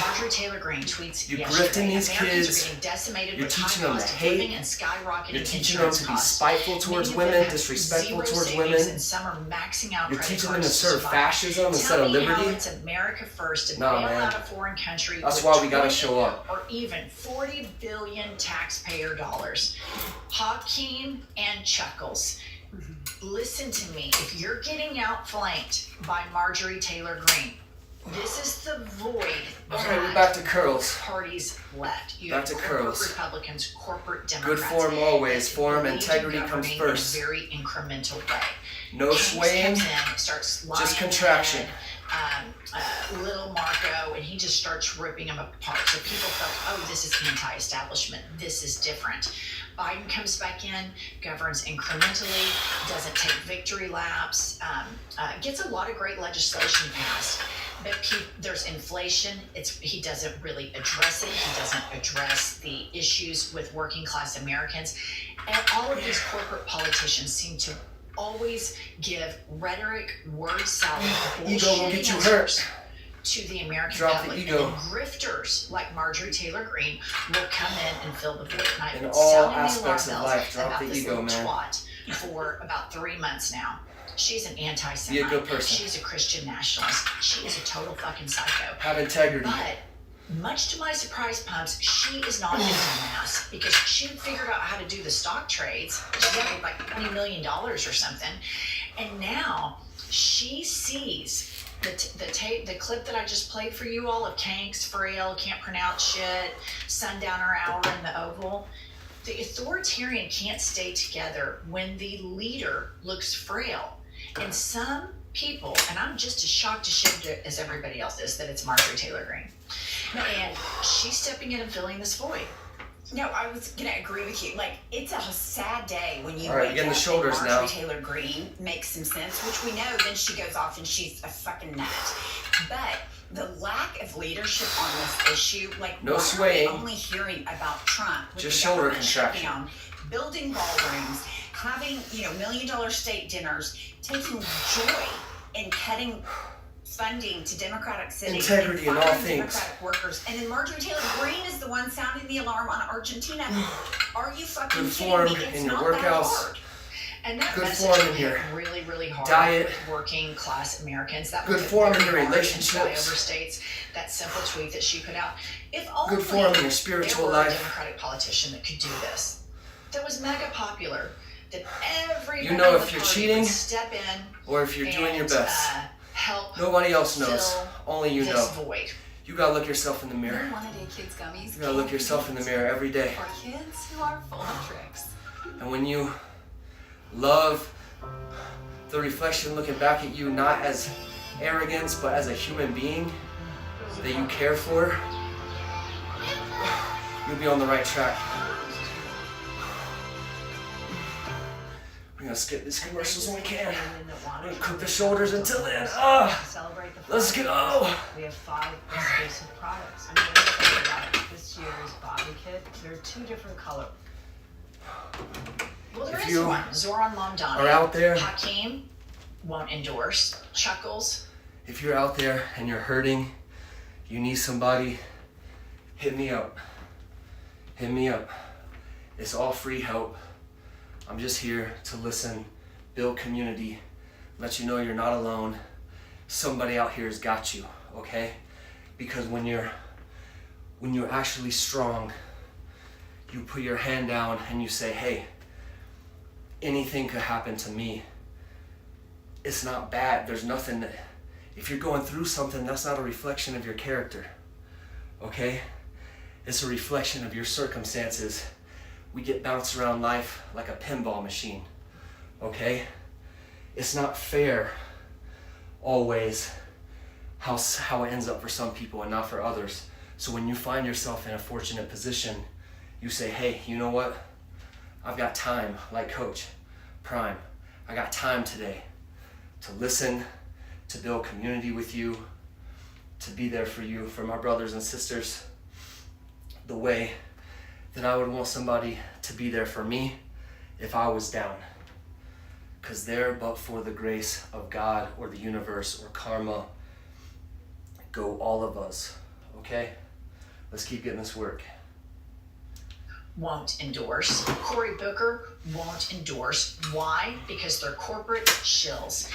Marjorie Taylor Greene tweets You're yesterday, grifting these Americans kids. are getting decimated You're with teaching high them to cost of hate. living and skyrocketing You're teaching them insurance to be costs. spiteful towards Many of women, them have disrespectful zero towards savings, women. and some are maxing out You're credit teaching them to cards serve survive. fascism instead Tell of me how liberty. it's America first to Nah, bail man. out a foreign country. That's with why we gotta 20 show up. Or even 40 billion taxpayer dollars. Hakeem and Chuckles. Listen to me. If you're getting outflanked by Marjorie Taylor Greene, this is the void Alright, we're back to curls. parties left. You Back have to corporate curls. Republicans, corporate Good Democrats. form always. that Form, believe in integrity comes governing first. In a very incremental way. No Hanks swaying. comes in, starts lying just contraction. Little Marco, and he just starts ripping them apart. So people felt, oh, this is anti-establishment. This is different. Biden comes back in, governs incrementally, doesn't take victory laps, gets a lot of great legislation passed. But there's inflation. He doesn't really address it. He doesn't address the issues with working class Americans. And all of these corporate politicians seem to always give rhetoric, word salad, Ego will bullshit get you answers hurt. to the American Drop the public. ego. And then grifters like Marjorie Taylor Greene will come in and fill the void. And I've In been all sounding the aspects alarm of bells life, drop about the this ego, little man. twat for about 3 months now. She's an anti-Semite. Be a good person. She's a Christian nationalist. She is a total fucking psycho. Have integrity. But much to my surprise, Pumps, she is not into mass because she figured out how to do the stock trades. She made like $20 million or something. And now she sees the clip that I just played for you all of Kanks, frail, can't pronounce shit, sundowner hour in the Oval. The authoritarian can't stay together when the leader looks frail. And some people, and I'm just as shocked as shit as everybody else is that it's Marjorie Taylor Greene. And she's stepping in and filling this void. No, I was gonna agree with you. Like, it's a sad day when you All right, wake getting up the shoulders and Marjorie now. Taylor Greene makes some sense, which we know then she goes off and she's a fucking nut. But the lack of leadership on this issue, like No why swaying. are we only hearing about Trump with Just the shoulder government contraction. shutdown, building ballrooms, having $1 million state dinners, taking joy in cutting funding to Democratic cities, Integrity in all firing things. Democratic workers, and then Marjorie Taylor Greene is the one sounding the alarm on Argentina. Are you fucking Good kidding form me? It's in your not that workouts. hard. And that Good message form in hit your really, really hard diet. with working class Americans. That Good was form in very your hard, and relationships. Flyover states that simple tweet that she put out. If only Good form in your there spiritual were a life. Democratic politician that could do this, that was mega popular, that everybody You know in the if you're party cheating would step in or if you're doing your and, best. help Nobody else knows. fill Only you this know. void. You gotta look yourself in the mirror. We want to do kids gummies. You gotta look yourself in the mirror every day. For kids who are full of tricks. And when you love the reflection looking back at you, not as arrogance, but as a human being that you care for, you'll be on the right track. We're gonna skip these commercials when we can. We're gonna cook the shoulders until then. Celebrate the Let's Friday. go. We have 5 exclusive products. I'm very excited about it. This year's Bobby Kit. There are 2 different colors. Well, there If is you one. Zoran Momdani. are out there- Hakeem won't endorse. Chuckles. If you're out there and you're hurting, you need somebody, hit me up. Hit me up. It's all free help. I'm just here to listen, build community, let you know you're not alone. Somebody out here has got you, okay? Because when you're actually strong, you put your hand down and you say, hey, anything could happen to me. It's not bad. There's nothing that, if you're going through something, that's not a reflection of your character, okay? It's a reflection of your circumstances. We get bounced around life like a pinball machine, okay? It's not fair always how it ends up for some people and not for others. So when you find yourself in a fortunate position, you say, hey, you know what? I've got time, like Coach Prime. I got time today to listen, to build community with you, to be there for you, for my brothers and sisters, the way that I would want somebody to be there for me if I was down. Because there, but for the grace of God or the universe or karma, go all of us, okay? Let's keep getting this work. Won't endorse. Cory Booker won't endorse. Why? Because they're corporate shills.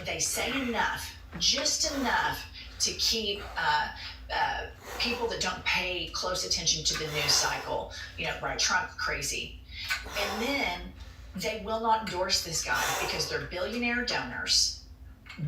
They say enough, just enough to keep people that don't pay close attention to the news cycle, right, Trump crazy. And then they will not endorse this guy because their billionaire donors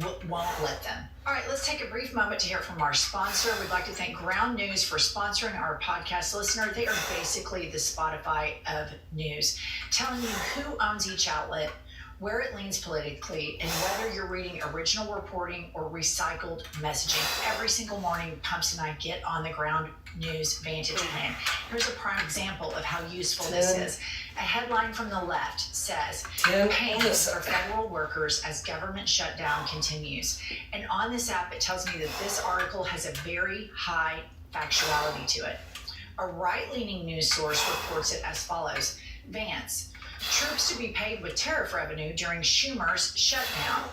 won't let them. All right, let's take a brief moment to hear from our sponsor. We'd like to thank Ground News for sponsoring our podcast listener. They are basically the Spotify of news, telling you who owns each outlet, where it leans politically, and whether you're reading original reporting or recycled messaging. Every single morning, Pumps and I get on the Ground News Vantage plan. Here's a prime example of how useful this is. A headline from the left says, pain for federal workers as government shutdown continues. And on this app, it tells me that this article has a very high factuality to it. A right-leaning news source reports it as follows. Vance, troops to be paid with tariff revenue during Schumer's shutdown.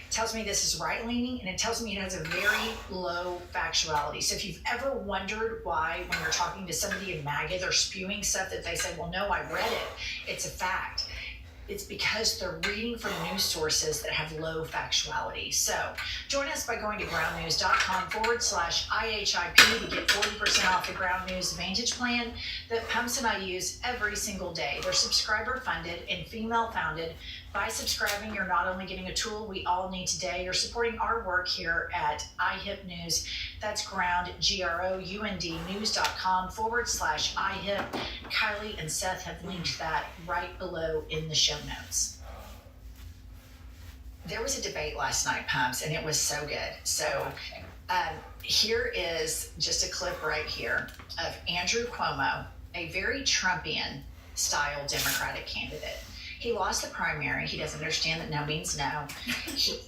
It tells me this is right-leaning, and it tells me it has a very low factuality. So if you've ever wondered why, when you're talking to somebody in MAGA, they're spewing stuff that they say, well, no, I read it, it's a fact. It's because they're reading from news sources that have low factuality. So join us by going to groundnews.com/IHIP to get 40% off the Ground News Vantage plan that Pumps and I use every single day. They're subscriber funded and female founded. By subscribing, you're not only getting a tool we all need today, you're supporting our work here at iHip News. That's Ground, GROUND, news.com/iHip. Kylie and Seth have linked that right below in the show notes. There was a debate last night, Pumps, and it was so good. So here is just a clip right here of Andrew Cuomo, a very Trumpian style Democratic candidate. He lost the primary. He doesn't understand that no means no. He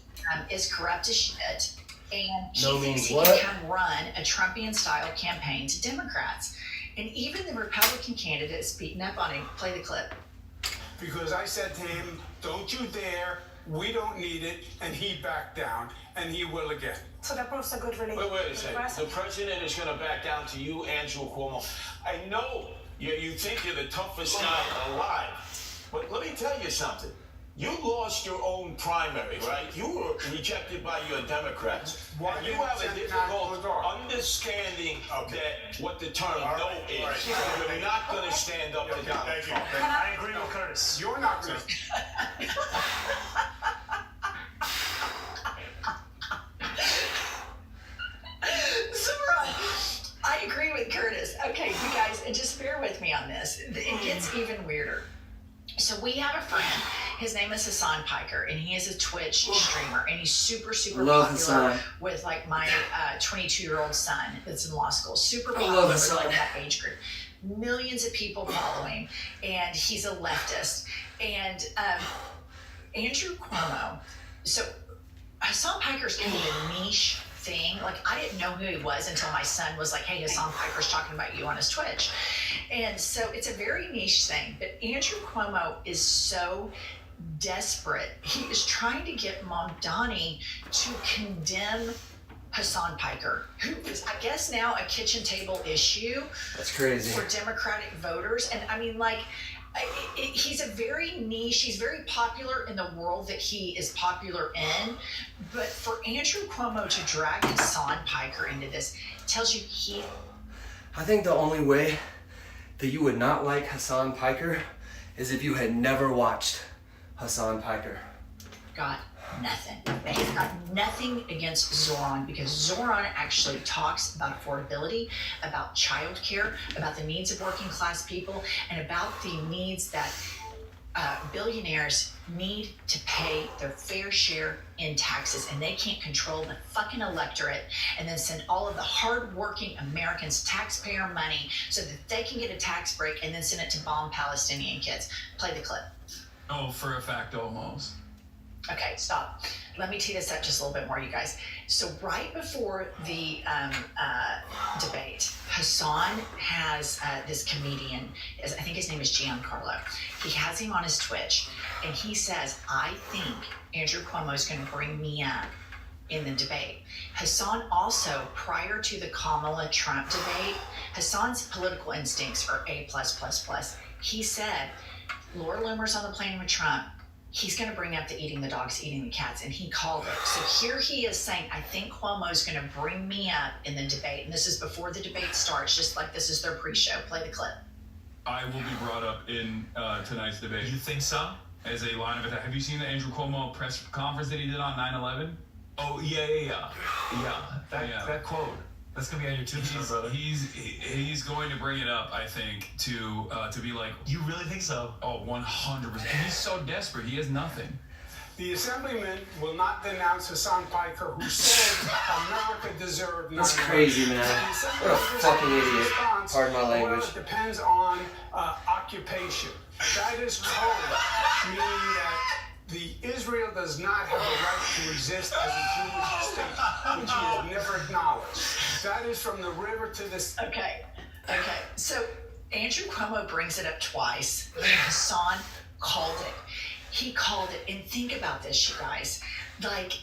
is corrupt as shit. And he No thinks means he what? can come run a Trumpian-style campaign to Democrats. And even the Republican candidates beating up on him. Play the clip. Because I said to him, don't you dare, we don't need it, and he backed down, and he will again. So that proves a good relationship. Wait a second. The president is going to back down to you, Andrew Cuomo. I know you think you're the toughest guy alive, but let me tell you something. You lost your own primary, right? You were rejected by your Democrats. And you have a difficult understanding that what the term no is. You're not going to stand up to Donald Trump. I agree with Curtis. You're not going to. Zoran, I agree with Curtis. Okay, you guys, and just bear with me on this. It gets even weirder. So we have a friend. His name is Hassan Piker, and he is a Twitch streamer, and he's super Love popular Hassan. with like my 22-year-old son that's in law school. Super I popular love with Hassan. like that age group. Millions of people follow him, and he's a leftist. And Andrew Cuomo. So Hassan Piker's kind of a niche thing. Like, I didn't know who he was until my son was like, hey, Hassan Piker's talking about you on his Twitch. And so it's a very niche thing. But Andrew Cuomo is so desperate. He is trying to get Mamdani to condemn Hassan Piker, who is, I guess, now a kitchen table issue That's crazy. for Democratic voters. And I mean, like, he's a very niche, he's very popular in the world that he is popular in. But for Andrew Cuomo to drag Hassan Piker into this tells you he... I think the only way that you would not like Hassan Piker is if you had never watched Hassan Piker. got nothing. He's got nothing against Zoran, because Zoran actually talks about affordability, about childcare, about the needs of working class people, and about the needs that billionaires need to pay their fair share in taxes, and they can't control the fucking electorate and then send all of the hardworking Americans taxpayer money so that they can get a tax break and then send it to bomb Palestinian kids. Play the clip. Oh, for a fact, almost. Okay, stop. Let me tee this up just a little bit more, you guys. So right before the debate, Hassan has this comedian, I think his name is Giancarlo. He has him on his Twitch, and he says, I think Andrew Cuomo is going to bring me up in the debate. Hassan also, prior to the Kamala Trump debate, Hassan's political instincts are A+++. He said, Laura Loomer's on the plane with Trump. He's going to bring up the eating the dogs, eating the cats, and he called it. So here he is saying, I think Cuomo's going to bring me up in the debate. And this is before the debate starts, just like this is their pre-show. Play the clip. I will be brought up in tonight's debate. You think so? As a line of attack. Have you seen the Andrew Cuomo press conference that he did on 9/11? Oh, yeah. That quote. That's gonna be on your tombstone, brother. He's going to bring it up, I think, to be like, You really think so? oh, 100%. He's so desperate. He has nothing. The assemblyman will not denounce Hassan Piker, who said America deserved 9/11. That's crazy, man. What a fucking idiot. Response, Pardon my language. Well, it depends on occupation. That is code, meaning that Israel does not have a right to exist as a Jewish state, which he has never acknowledged. That is from the river to the... Okay. So Andrew Cuomo brings it up twice. Hassan called it. He called it. And think about this, you guys. Like,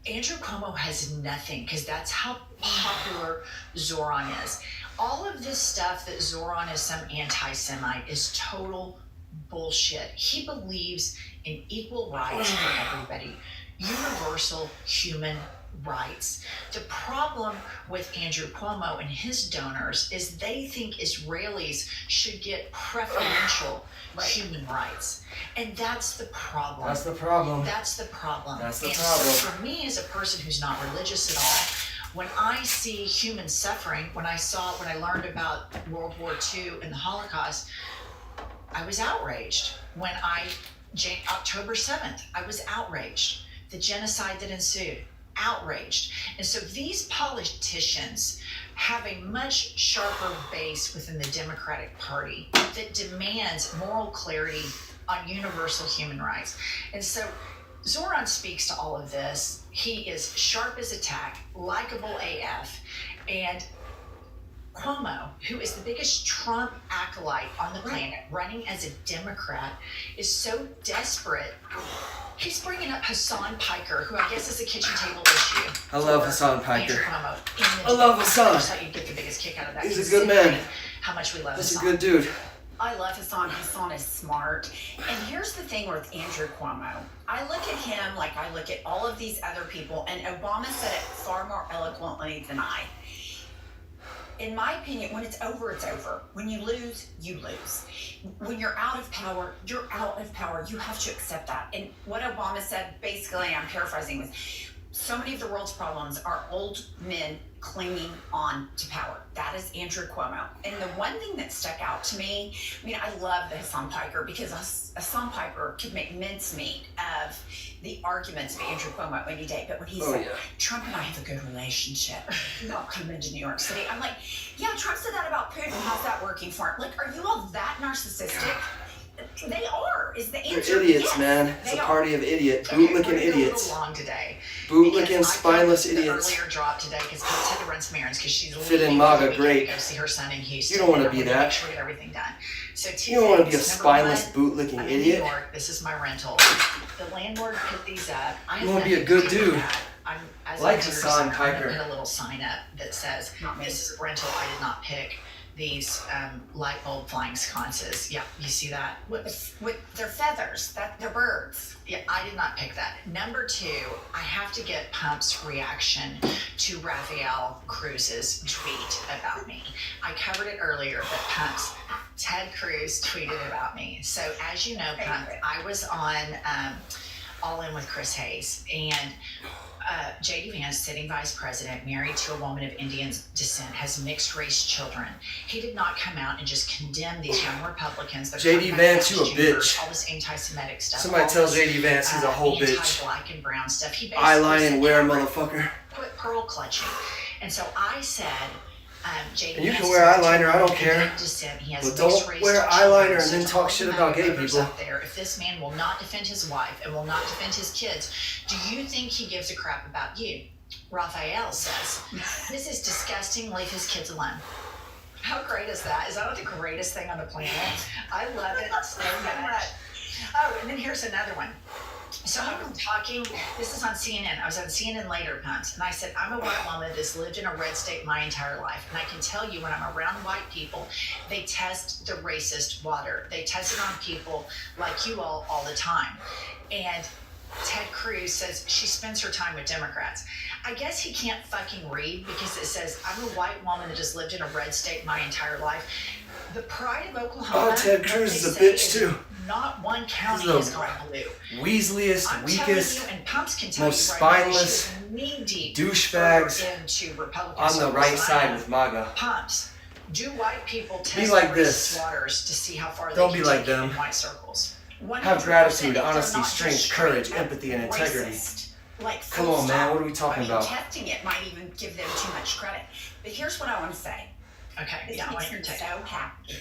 Andrew Cuomo has nothing, because that's how popular Zoran is. All of this stuff that Zoran is some anti-Semite is total bullshit. He believes in equal rights for everybody, universal human rights. The problem with Andrew Cuomo and his donors is they think Israelis should get preferential human rights. And that's the problem. That's the problem. That's the problem. That's the and problem. So for me, as a person who's not religious at all, when I see human suffering, when I learned about World War II and the Holocaust, I was outraged. October 7th, I was outraged. The genocide that ensued, outraged. And so these politicians have a much sharper base within the Democratic Party that demands moral clarity on universal human rights. And so Zoran speaks to all of this. He is sharp as a tack, likable AF, and Cuomo, who is the biggest Trump acolyte on the planet, running as a Democrat, is so desperate. He's bringing up Hassan Piker, who I guess is a kitchen table issue. I love Hassan Piker. Cuomo I love Hassan. I just thought you'd get the biggest kick out of that. He's a good man. How much we love That's Hassan. a good dude. I love Hassan. Hassan is smart. And here's the thing with Andrew Cuomo. I look at him like I look at all of these other people, and Obama said it far more eloquently than I. In my opinion, when it's over, it's over. When you lose, you lose. When you're out of power, you're out of power. You have to accept that. And what Obama said, basically, I'm paraphrasing, was so many of the world's problems are old men clinging on to power. That is Andrew Cuomo. And the one thing that stuck out to me, I mean, I love the Hassan Piker because Hassan Piker could make mincemeat of the arguments of Andrew Cuomo any day. But when he said, Trump and I have a good relationship, not coming to New York City, I'm like, yeah, Trump said that about Putin. How's that working for him? Like, are you all that narcissistic? They are, is the answer. They're idiots, yes, man. It's a party of idiots. Bootlicking idiots. A little long today. Bootlicking, spineless idiots. Earlier drop today because Pete had to run some errands because she's Fit in MAGA, great. Go see her son in Houston. You don't want to be that. Make sure we get everything done. So you don't want to be a spineless, bootlicking I'm idiot. in New York. This is my rental. The landlord put these up. You want to be a good dude. As like a Hassan I'm Piker. gonna put a little sign up that says, "This is rental. I did not pick these light bulb flying sconces." Yeah, you see that? With their feathers, they're birds. Yeah, I did not pick that. Number two, I have to get Pump's reaction to Rafael Cruz's tweet about me. I covered it earlier, but Pump's Ted Cruz tweeted about me. So as you know, Pump, I was on All In with Chris Hayes, and J.D. Vance, sitting vice president, married to a woman of Indian descent, has mixed race children. He did not come out and just condemn these young Republicans. J.D. Vance, you a bitch. All this anti-Semitic stuff. Somebody tell J.D. Vance he's a whole bitch. Anti-black and brown stuff. He Eyeline and wear, motherfucker. Quit pearl clutching. And so I said, J.D. And you Vance can wear eyeliner, I don't care. He has But don't wear eyeliner and then talk shit about gay people. If this man will not defend his wife and will not defend his kids, do you think he gives a crap about you? Raphael says, this is disgusting, leave his kids alone. How great is that? Is that not the greatest thing on the planet? I love it so much. Oh, and then here's another one. So I was talking, this is on CNN. I was on CNN later, Pumps, and I said, I'm a white woman that's lived in a red state my entire life. And I can tell you when I'm around white people, they test the racist water. They test it on people like you all the time. And Ted Cruz says she spends her time with Democrats. I guess he can't fucking read because it says, I'm a white woman that has lived in a red state my entire life. The pride of Oklahoma. Oh, Ted Cruz is a bitch too. Not one county has gone blue. Weaseliest, weakest, you, and Pumps can tell most you right spineless knee-deep douchebags into on the right side with MAGA. Pumps. Do white people test Be like this. waters to see how far Don't they be can like take it them. in white circles? Have gratitude, honesty, strength, courage, empathy, and integrity. Like, come on, man. What are we talking about? Testing it might even give them too much credit. But here's what I want to say. Okay, This yeah, makes me so happy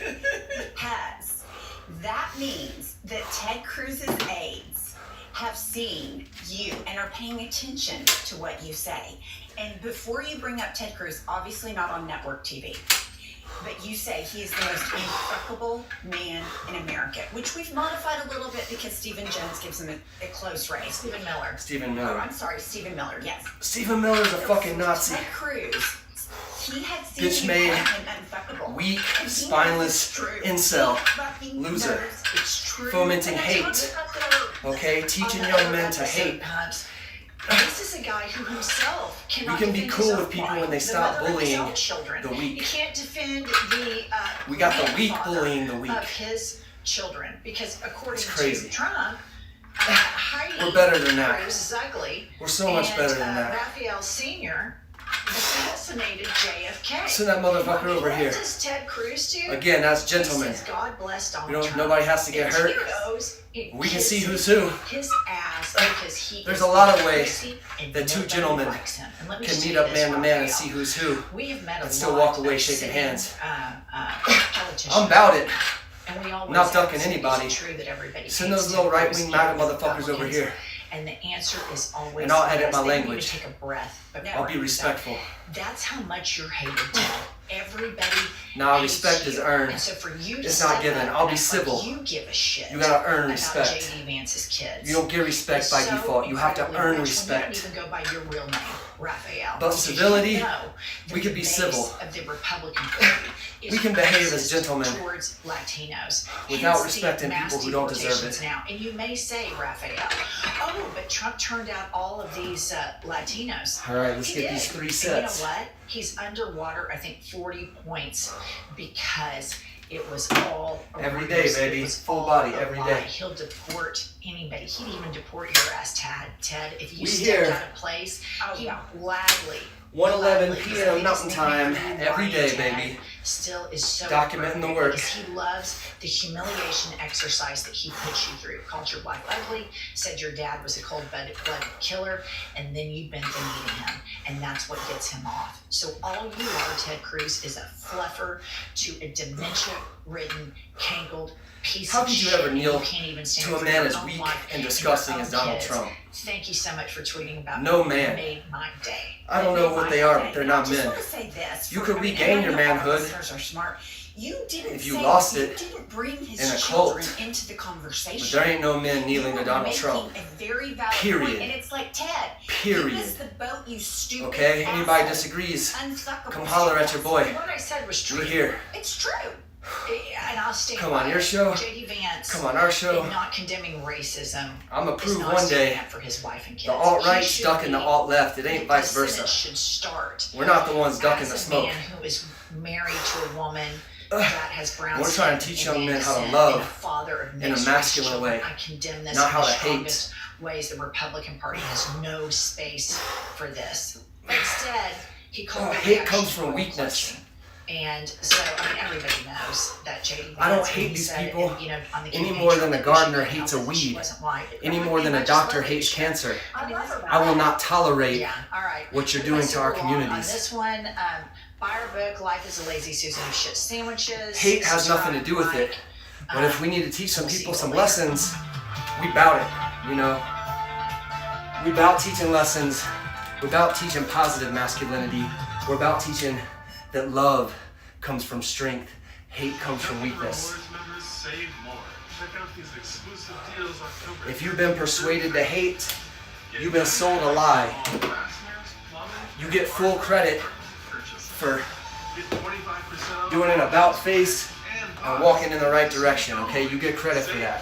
because that means that Ted Cruz's aides have seen you and are paying attention to what you say. And before you bring up Ted Cruz, obviously not on network TV, but you say he is the most impeccable man in America, which we've modified a little bit because Stephen Jones gives him a close race. Stephen Miller. Stephen Oh, Miller. I'm sorry, Stephen Miller, yes. Stephen Miller's a fucking Nazi. Ted Cruz, he had seen Bitch you made, him unfuckable. weak, And he spineless, knows it's true. incel, He fucking loser, knows it's true. fomenting And hate, that's what- okay? Teaching young men to hate. This is a guy who himself cannot We can be defend cool his with own people wife, when they the stop mother of his bullying own children. the weak. He can't defend the We got the weak grandfather bullying the weak. of his children because according It's crazy. to Trump, Heidi We're better than that. Cruz is ugly. We're so much better than that. Raphael Sr. assassinated JFK. Send that motherfucker over here. What does Ted Cruz do? Again, that's gentlemen. He says, God bless Donald You know, Trump. nobody has to get And hurt. he goes, We can see who's who. his ass because he There's is a lot of a ways pussy and that two nobody gentlemen likes him. And let me can just meet tell up you this, man to man and Raphael. see who's who. We have met and a still lot walk away of shaking sitting, hands. politicians. I'm about it. And we always Not ducking ask, anybody. Is it true that everybody Send hates those little Ted Cruz? right-wing MAGA Yeah, motherfuckers over Republicans. here. And the answer is always And I'll edit yes. my They don't even language. take a breath. I'll be respectful. That's how much you're hated, Ted. Everybody Now, hates respect you. is earned. And so for you to It's not step given. up I'll and be act like civil. you give a shit You gotta earn about respect. J.D. Vance's kids. You don't get respect by is so default. You have to incredibly earn rich when respect. You don't even go by your real name, Raphael. But Because civility, you know that we could the be base civil. Of the Republican Party is We can behave as racist gentlemen towards Latinos. without Hence respecting the mass people who don't deserve deportations it. Now, and you may say, Raphael, oh, but Trump turned out all of these Latinos. All right, let's He get did. these 3 And sets. you know what? He's underwater, I think, 40 points because it was all a Every day, ruse. baby. It was Full all body, a every lie. day. He'll deport anybody. He'd even deport your ass, Ted. If you We stepped here. out of place, he gladly. 1:11 gladly, p.m. he Mountain just time, thinking every Ryan day, Ted baby. Still is so Documenting the appropriate work. because he loves the humiliation exercise that he puts you through. Called your wife ugly, said your dad was a cold-blooded killer, and then you bent the knee to him, and that's what gets him off. So all you are, Ted Cruz, is a fluffer to a dementia-ridden, cankled piece How of could you shit. ever kneel can't even stand to a for man your as own weak life and your disgusting own as Donald kids. Trump? Thank you so much for tweeting about No me. man. You made my day. I don't know what they are, but they're And I not just men. want to say this. You for- could I mean, regain and I your know all manhood listeners are smart. You didn't if you say, lost you it didn't bring his in a children cult. into the conversation. But there ain't no men kneeling You to were Donald making Trump. a very valid Period. point, and it's like, Ted, Period. you missed the boat, you stupid Okay? Anybody asshole. disagrees, Unfuckable come holler at your boy. What I said was true. We're here. It's true. And I'll stand Come by on your it. show. J.D. Vance. Come on our show. in not condemning racism. I'ma is prove not one standing day up for his wife and kids. the alt-right He should ducking the be. alt-left. It ain't vice The versa. Senate should start. We're not the ones ducking As the a smoke. man who is married to a woman that has brown We're skin trying to teach and young men how to descent love and a father of in a mixed masculine race way, children. I condemn this not in how the to hate. strongest ways. The Republican Party has no space for this. Instead, he called it Hate comes reaction from to weakness. clutching. And so, I mean, everybody knows that J.D. I don't Vance, hate he these said it, people you know, on the any campaign more trail than a that gardener she hates a felt that she weed, wasn't white. any more than a doctor hates cancer. I mean, this is I will not tolerate Yeah, all right. what you're We're doing gonna to our circle along communities. On this one, buy our book, Life is a Lazy Susan of Shit Sandwiches. Hate has nothing to do with it. But if we need to teach some people some lessons, we bout it, you know? We about teaching lessons. We're about teaching positive masculinity. We're about teaching that love comes from strength. Hate comes from weakness. If you've been persuaded to hate, you've been sold a lie. You get full credit for doing an about face and walking in the right direction, okay? You get credit for that.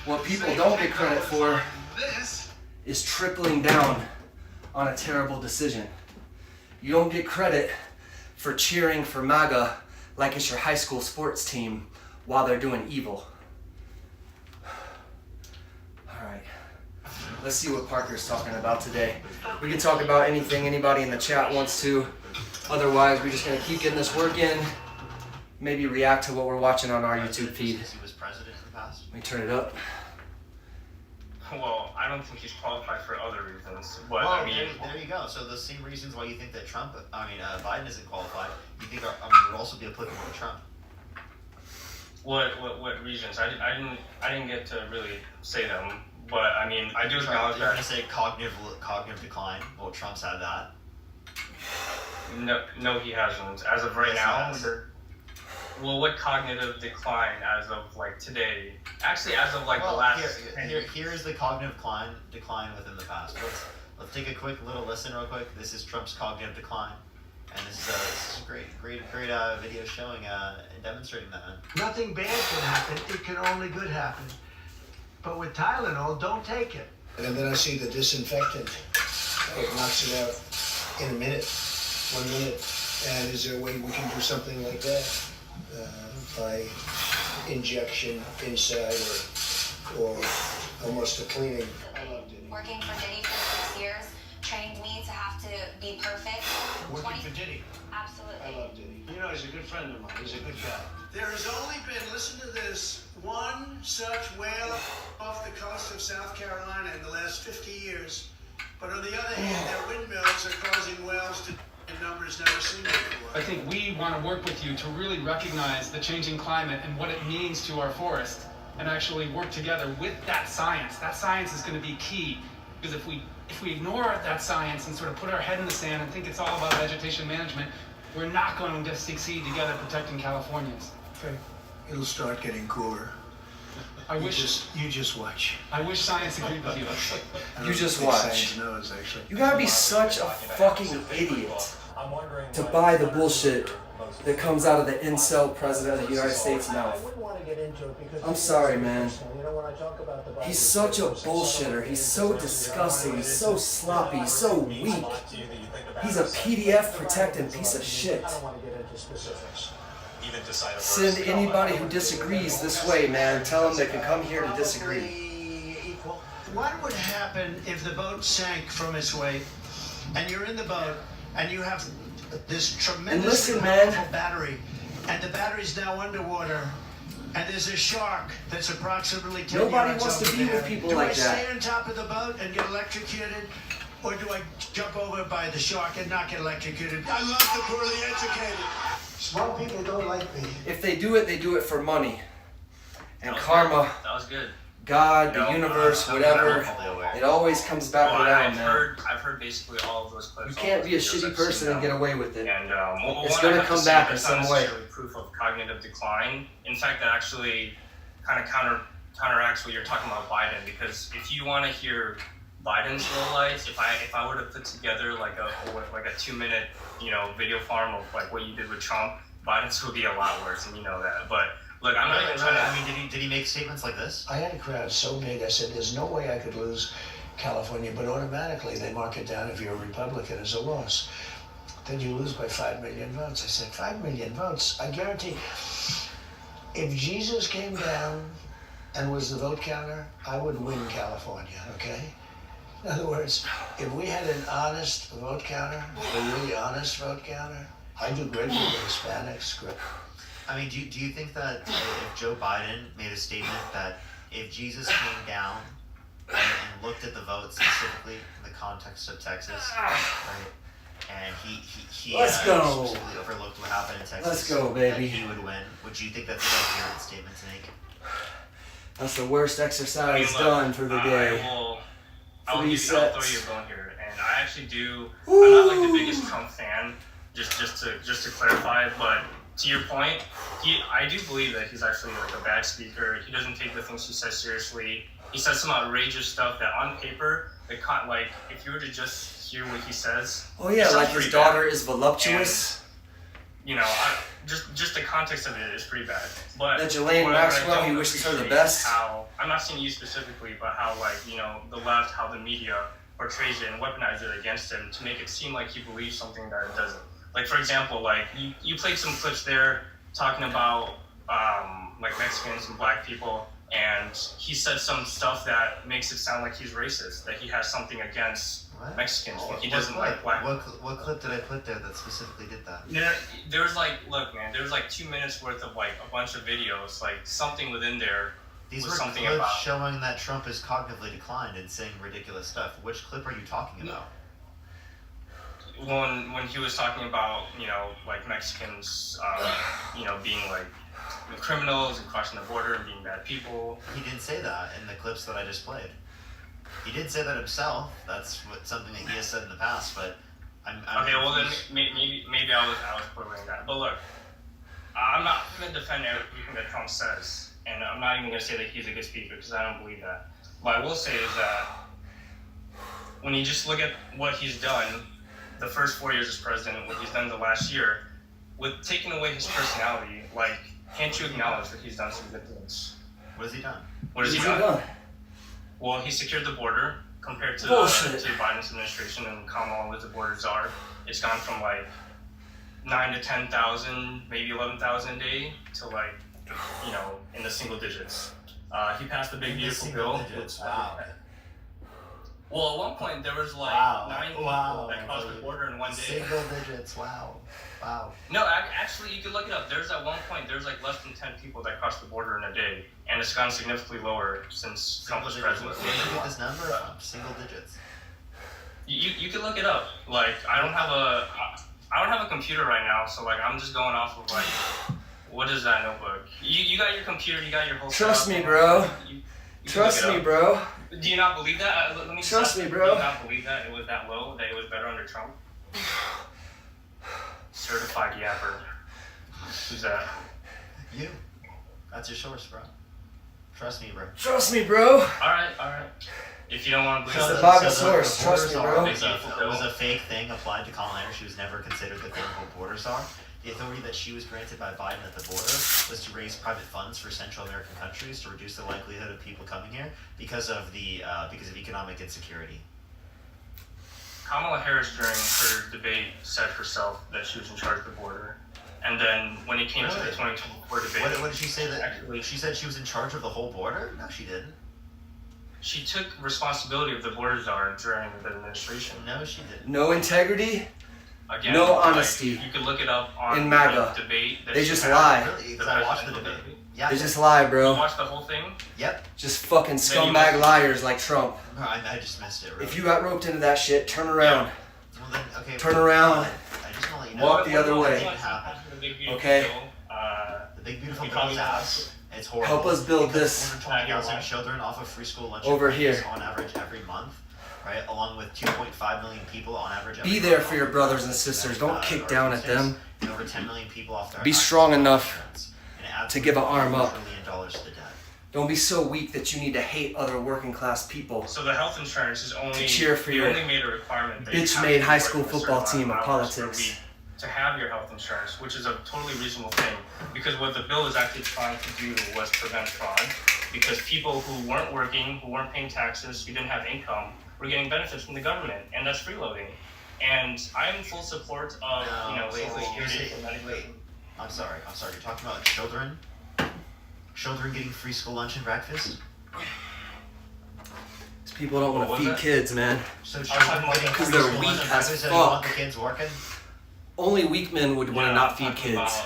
What people don't get credit for is tripling down on a terrible decision. You don't get credit for cheering for MAGA like it's your high school sports team while they're doing evil. Alright, let's see what Parker's talking about today. We can talk about anything anybody in the chat wants to. Otherwise, we're just gonna keep getting this work in. Maybe react to what we're watching on our YouTube feed. He was president in the past. Let me turn it up. Well, I don't think he's qualified for other reasons, but Well, I mean, there you go. So the same reasons why you think that Biden isn't qualified, you think would also be applicable to Trump. what reasons? I didn't get to really say them, but I mean, I do acknowledge You're that. gonna say cognitive decline. Well, Trump's had that. No, he hasn't. As of right now. Well, what cognitive decline as of like today? Actually, as of like the last. Here is the cognitive decline within the past. Let's take a quick little listen real quick. This is Trump's cognitive decline, and this is a great video showing and demonstrating that. Nothing bad can happen. It can only good happen. But with Tylenol, don't take it. And then I see the disinfectant. It knocks it out in a minute, 1 minute. And is there a way we can do something like that? By injection inside or almost a cleaning. Working for Diddy for 6 years trained me to have to be perfect. Working for Diddy. Absolutely. I love Diddy. You know, he's a good friend of mine. He's a good guy. There has only been, listen to this, one such whale off the coast of South Carolina in the last 50 years. But on the other hand, their windmills are causing whales to in numbers never seen before. I think we want to work with you to really recognize the changing climate and what it means to our forest, and actually work together with that science. That science is going to be key, because if we ignore that science and sort of put our head in the sand and think it's all about vegetation management, we're not going to succeed together protecting Californians. Okay. It'll start getting cooler. You just watch. I wish science agreed with you. You just watch. Science knows, actually. You gotta be such a fucking idiot to buy the bullshit that comes out of the incel president of the United States' mouth. I'm sorry, man. He's such a bullshitter. He's so disgusting. He's so sloppy. He's so weak. He's a PDF protecting piece of shit. Send anybody who disagrees this way, man. Tell them they can come here to disagree. What would happen if the boat sank from its weight, and you're in the boat, and you have this tremendously powerful battery, and the battery's now underwater, and there's a shark that's approximately 10 Nobody yards wants to over be there. with people do like I that. stay on top of the boat and get electrocuted, or do I jump over by the shark and not get electrocuted? I love the poorly educated. Smart people don't like me. If they do it for money. And karma. That was good. God, the universe, whatever. It always comes back around, man. I've heard basically all of those clips. You can't be a shitty person and get away with it. And it's gonna come back in some way. Proof of cognitive decline. In fact, that actually kind of counteracts what you're talking about Biden, because if you want to hear Biden's lowlights, if I were to put together like a 2-minute video farm of like what you did with Trump, Biden's would be a lot worse, and you know that. But look, I'm not even trying to. I mean, did he make statements like this? I had a crowd so big, I said, there's no way I could lose California, but automatically they mark it down if you're a Republican as a loss. Then you lose by 5 million votes. I said, 5 million votes? I guarantee, if Jesus came down and was the vote counter, I would win California, okay? In other words, if we had an honest vote counter, a really honest vote counter, I'd do great with the Hispanics. Great. I mean, do you think that if Joe Biden made a statement that if Jesus came down and looked at the vote specifically in the context of Texas, right, and he Let's go. specifically overlooked what happened in Texas, Let's go, baby. that he would win, would you think that's a coherent statement to make? That's the worst exercise done for the day. I'll 3 throw you sets. a bone here, and I actually do. I'm not like the biggest Trump fan, just to clarify. But to your point, I do believe that he's actually like a bad speaker. He doesn't take the things he says seriously. He says some outrageous stuff that on paper, like if you were to just hear what he says. Oh yeah, like his daughter is voluptuous. And, just the context of it is pretty bad. But That Ghislaine Maxwell, he wishes her the best. How, I'm not saying you specifically, but how the left, how the media portrays it and weaponizes it against him to make it seem like he believes something that it doesn't. Like for example, like you played some clips there talking about like Mexicans and black people, and he said some stuff that makes it sound like he's racist, that he has something against Mexicans. Like he doesn't like black. What clip did I put there that specifically did that? There was like, look, man, there was like 2 minutes worth of like a bunch of videos, like something within there. These was were something clips about showing that Trump is cognitively declined and saying ridiculous stuff. Which clip are you talking about? When he was talking about like Mexicans being like criminals and crossing the border and being bad people. He didn't say that in the clips that I just played. He did say that himself. That's something that he has said in the past. But I'm okay. Well then maybe I was spoiling that. But look, I'm not going to defend everything that Trump says, and I'm not even going to say that he's a good speaker because I don't believe that. What I will say is that when you just look at what he's done, the first 4 years as president, what he's done the last year, with taking away his personality, like, can't you acknowledge that he's done some good things? What has he done? What has he done? Well, he secured the border compared to Biden's administration and Kamala was the border czar. It's gone from like 9 to 10,000, maybe 11,000 a day to like, in the single digits. He passed the big beautiful bill. Wow. Well, at one point there was like 9 people that crossed the border in one day. Single digits. Wow. No, actually, you could look it up. There's at one point there's like less than 10 people that crossed the border in a day, and it's gone significantly lower since Trump was president. Where did you get this number from? Single digits. You can look it up. Like I don't have a computer right now, so like I'm just going off of like, what is that notebook? You got your computer, you got your whole. Trust me, bro. Trust me, bro. Do you not believe that? Let me Trust me, bro. Do you not believe that it was that low? That it was better under Trump? Certified yapper. Who's that? You. That's your source, bro. Trust me, bro. Trust me, bro. All right. If you don't want to believe the Bible source. Trust me, bro. It was a fake thing applied to Kamala Harris. She was never considered the quote-unquote border czar. The authority that she was granted by Biden at the border was to raise private funds for Central American countries to reduce the likelihood of people coming here because of economic insecurity. Kamala Harris during her debate said herself that she was in charge of the border. And then when it came to the 2024 debate... What did she say? She said she was in charge of the whole border? No, she didn't. She took responsibility of the border czar during the administration. No, she didn't. No integrity. Again, no like, honesty. You could look it up on in MAGA. The debate. That they just lie. Really? I watched the debate. Yeah. They just lie, bro. You watched the whole thing? Yep. Just fucking scumbag liars like Trump. I just missed it. Really. If you got roped into that shit, turn around. Yeah. Well, then, okay, turn around. I just want to let you know. Walk the other way. Okay. The big beautiful bill's ass. It's horrible. Help us build this. 420,000 children off of free school lunch over here on average every month, right? Along with 2.5 million people on average. Be there for your brothers and sisters. Don't kick down at them. And over 10 million people off their. Be strong enough to give an arm up. Don't be so weak that you need to hate other working class people. So the health insurance is only to cheer for your only made a requirement that bitch-made high school football team of politics. To have your health insurance, which is a totally reasonable thing, because what the bill is actually trying to do was prevent fraud, because people who weren't working, who weren't paying taxes, who didn't have income, were getting benefits from the government, and that's freeloading. And I'm in full support of, Wait. I'm sorry. You're talking about children? Children getting free school lunch and breakfast? These people don't want to feed kids, man. So children getting because they're weak as fuck. The kids working? Only weak men would want to not feed kids.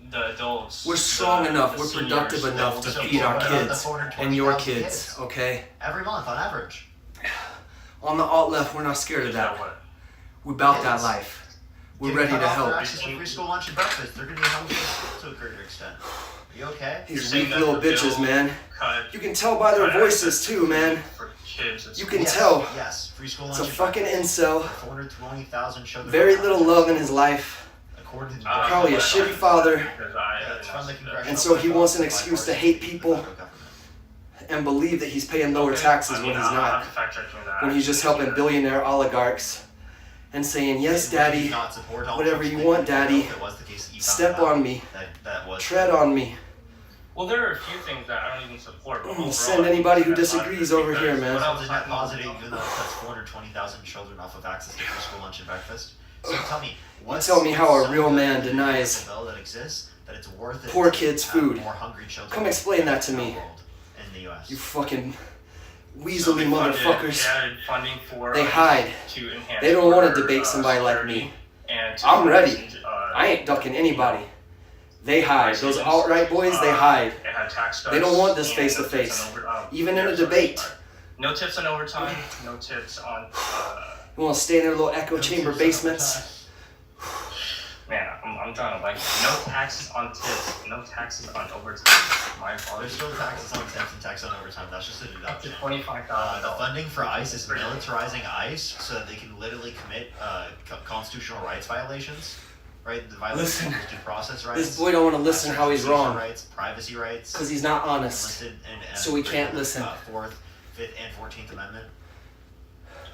The adults. We're strong enough, we're productive enough to feed our kids and your kids, okay? Every month, on average. On the alt left, we're not scared of that. We're about that life. We're ready to help. Access to free school lunch and breakfast. They're going to be hungry to a greater extent. Are you okay? These weak little bitches, man. You can tell by their voices too, man. You can tell. Yes, free school it's lunch. a fucking incel. 420,000 children. Very little love in his life. According to probably a shitty father. And so he wants an excuse to hate people and believe that he's paying lower taxes when he's not. When he's just helping billionaire oligarchs and saying, yes, daddy, whatever you want, daddy, step on me, tread on me. Well, there are a few things that I don't even support. But overall, send anybody who disagrees over here, man. What else is net positive, even though it cuts 420,000 children off of access to free school lunch and breakfast? So tell me, tell me how a real man denies that exists, that it's worth it poor kids food. More hungry children come explain that to me. In the US. You fucking weaselly motherfuckers. Funding for, they hide. They don't want to debate somebody like me. I'm ready. I ain't ducking anybody. They hide. Those alt-right boys, they hide. They don't want this face-to-face. Even in a debate. No tips on overtime. No tips on... You want to stay in their little echo chamber basements? Man, I'm trying to like... No taxes on tips. No taxes on overtime. My apologies. There's still taxes on tips and tax on overtime. That's just a deduction. $25,000. The funding for ICE is militarizing ICE so that they can literally commit constitutional rights violations. Right, the violation of due process rights. This boy don't want to listen how he's wrong. Rights, privacy rights. Because he's not honest. So we can't listen. 4th, 5th, and 14th Amendment.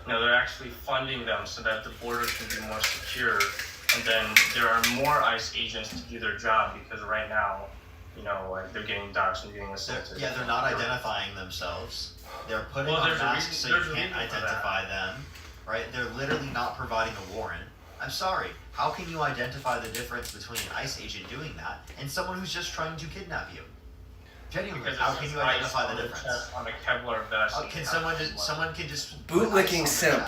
No, they're actually funding them so that the border can be more secure, and then there are more ICE agents to do their job because right now, like they're getting doxxed and getting assaulted. Yeah, they're not identifying themselves. They're putting on masks so you can't identify them. Right? They're literally not providing a warrant. I'm sorry. How can you identify the difference between an ICE agent doing that and someone who's just trying to kidnap you? Genuinely, how can you identify the difference? On a Kevlar vest. Can someone can just bootlicking simp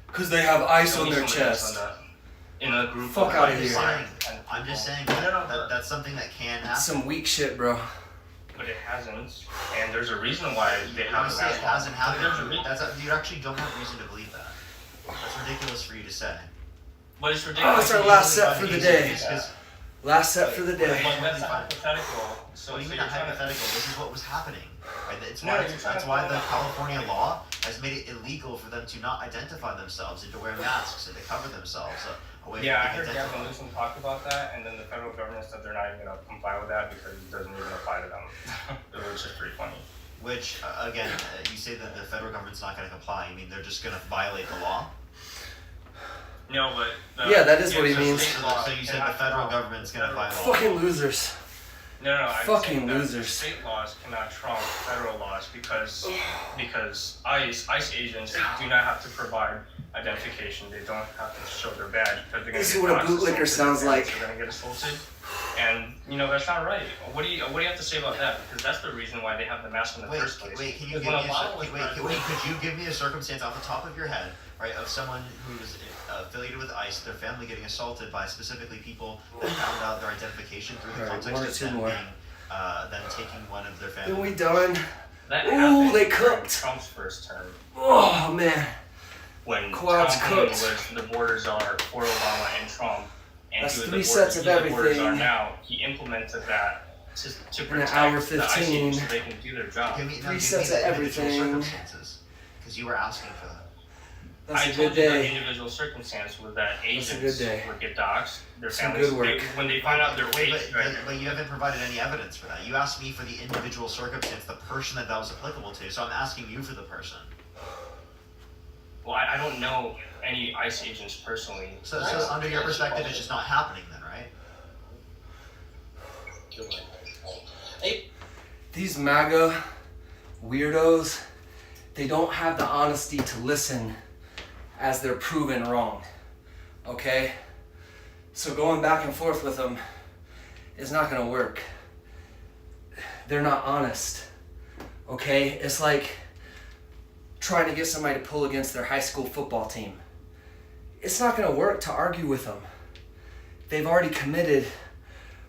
because they have ice on their chest. In a group. Fuck out of here. I'm just saying that's something that can happen. Some weak shit, bro. But it hasn't, and there's a reason why they haven't. Say it hasn't happened. You actually don't have reason to believe that. That's ridiculous for you to say. But it's ridiculous. Oh, it's our last set for the day. Last set for the day. Like, that's hypothetical. So even that hypothetical, this is what was happening. Right? That's why the California law has made it illegal for them to not identify themselves and to wear masks and to cover themselves. Yeah, I heard Gavin Newsom talk about that, and then the federal government said they're not even going to comply with that because it doesn't even apply to them. It was just pretty funny. Which, again, you say that the federal government's not going to comply. You mean they're just going to violate the law? No, but... Yeah, that is what he means. So you said the federal government's going to violate the law. Fucking losers. No, fucking losers. State laws cannot trump federal laws because ICE agents do not have to provide identification. They don't have to show their badge because they're going to This is what a bootlicker sounds like. They're going to get assaulted, and that's not right. What do you have to say about that? Because that's the reason why they have the mask in the first place. Could you give me a circumstance off the top of your head, right, of someone who's affiliated with ICE, their family getting assaulted by specifically people that found out their identification through the context of them them taking one of their family. Are we done? That Ooh, they cooked. Trump's first term. Oh man. When Quads Tom cooked. was the borders are for Obama and Trump, and That's he was 3 sets of the borders are everything. now. He implemented that to In an protect hour the ICE 15. so they can do their job. 3 sets of everything. Because you were asking for that. That's I a told good you day. the individual circumstance was that agents That's a good day. would get doxxed. Their Some families, good work. when they find out their weight, But you haven't provided any evidence for that. You asked me for the individual circumstance, the person that was applicable to. So I'm asking you for the person. Well, I don't know any ICE agents personally. So under your perspective, it's just not happening then, right? These MAGA weirdos, they don't have the honesty to listen as they're proven wrong. Okay? So going back and forth with them is not gonna work. They're not honest. Okay? It's like trying to get somebody to pull against their high school football team. It's not gonna work to argue with them. They've already committed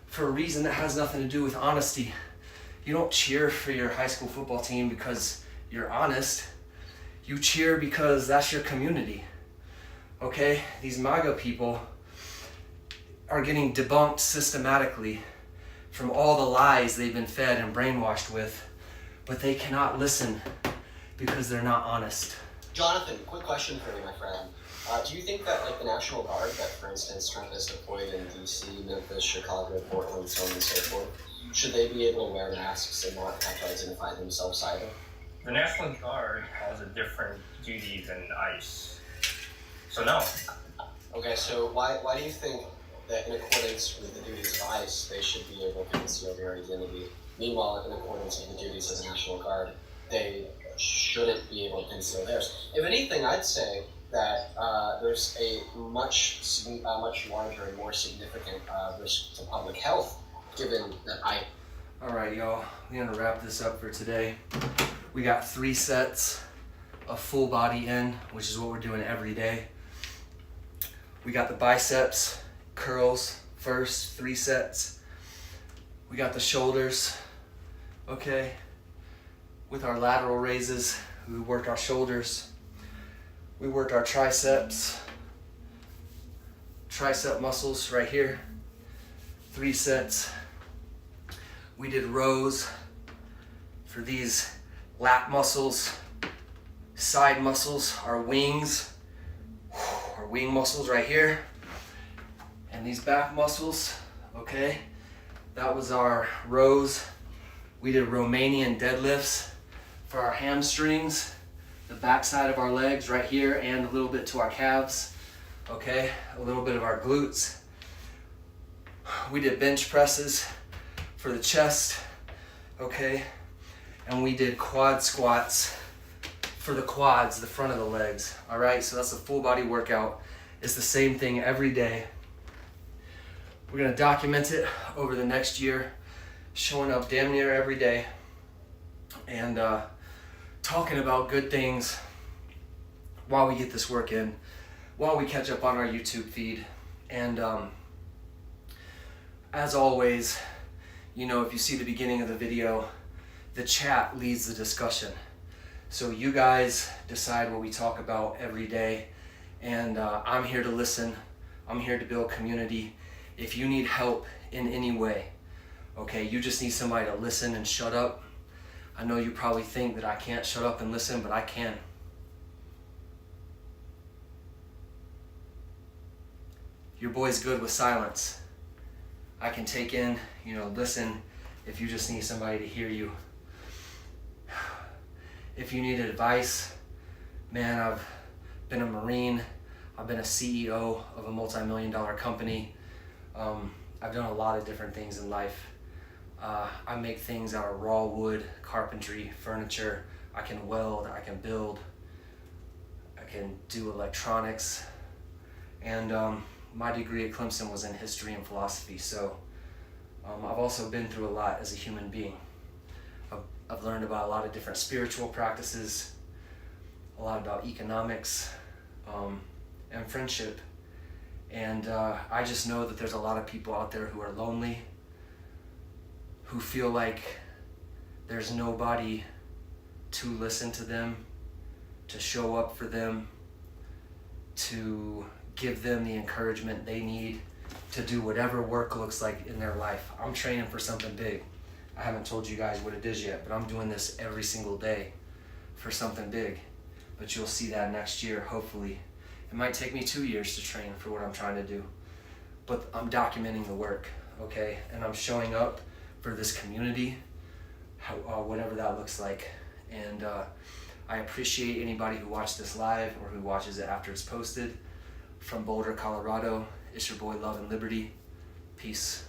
for a reason that has nothing to do with honesty. You don't cheer for your high school football team because you're honest. You cheer because that's your community. Okay? These MAGA people are getting debunked systematically from all the lies they've been fed and brainwashed with, but they cannot listen because they're not honest. Jonathan, quick question for you, my friend. Do you think that, like, the National Guard that, for instance, Trump has deployed in D.C., Memphis, Chicago, Portland, so on and so forth, should they be able to wear masks and not have to identify themselves either? The National Guard has a different duty than ICE. So no. Okay, so why do you think that in accordance with the duties of ICE, they should be able to conceal their identity? Meanwhile, in accordance with the duties of the National Guard, they shouldn't be able to conceal theirs. If anything, I'd say that there's a much larger and more significant risk to public health, given that All right, y'all, we're gonna wrap this up for today. We got 3 sets of full body in, which is what we're doing every day. We got the biceps, curls first, 3 sets. We got the shoulders, okay? With our lateral raises, we worked our shoulders. We worked our triceps, tricep muscles right here, 3 sets. We did rows for these lat muscles, side muscles, our wings, our wing muscles right here, and these back muscles, okay? That was our rows. We did Romanian deadlifts for our hamstrings, the back side of our legs right here, and a little bit to our calves, okay? A little bit of our glutes. We did bench presses for the chest, okay? And we did quad squats for the quads, the front of the legs, all right? So that's a full body workout. It's the same thing every day. We're gonna document it over the next year, showing up damn near every day and talking about good things while we get this work in, while we catch up on our YouTube feed. And as always, you know, if you see the beginning of the video, the chat leads the discussion. So you guys decide what we talk about every day, and I'm here to listen I'm here to build community. If you need help in any way, okay, you just need somebody to listen and shut up. I know you probably think that I can't shut up and listen, but I can. Your boy's good with silence. I can take in, listen if you just need somebody to hear you. If you need advice, man, I've been a Marine. I've been a CEO of a multi-million-dollar company. I've done a lot of different things in life. I make things out of raw wood, carpentry, furniture. I can weld, I can build, I can do electronics. And my degree at Clemson was in history and philosophy, so I've also been through a lot as a human being. I've learned about a lot of different spiritual practices, a lot about economics, and friendship. And I just know that there's a lot of people out there who are lonely, who feel like there's nobody to listen to them, to show up for them, to give them the encouragement they need to do whatever work looks like in their life. I'm training for something big. I haven't told you guys what it is yet, but I'm doing this every single day for something big. But you'll see that next year, hopefully. It might take me 2 years to train for what I'm trying to do, but I'm documenting the work, okay? And I'm showing up for this community, whatever that looks like. And I appreciate anybody who watched this live or who watches it after it's posted. From Boulder, Colorado, it's your boy Love and Liberty. Peace.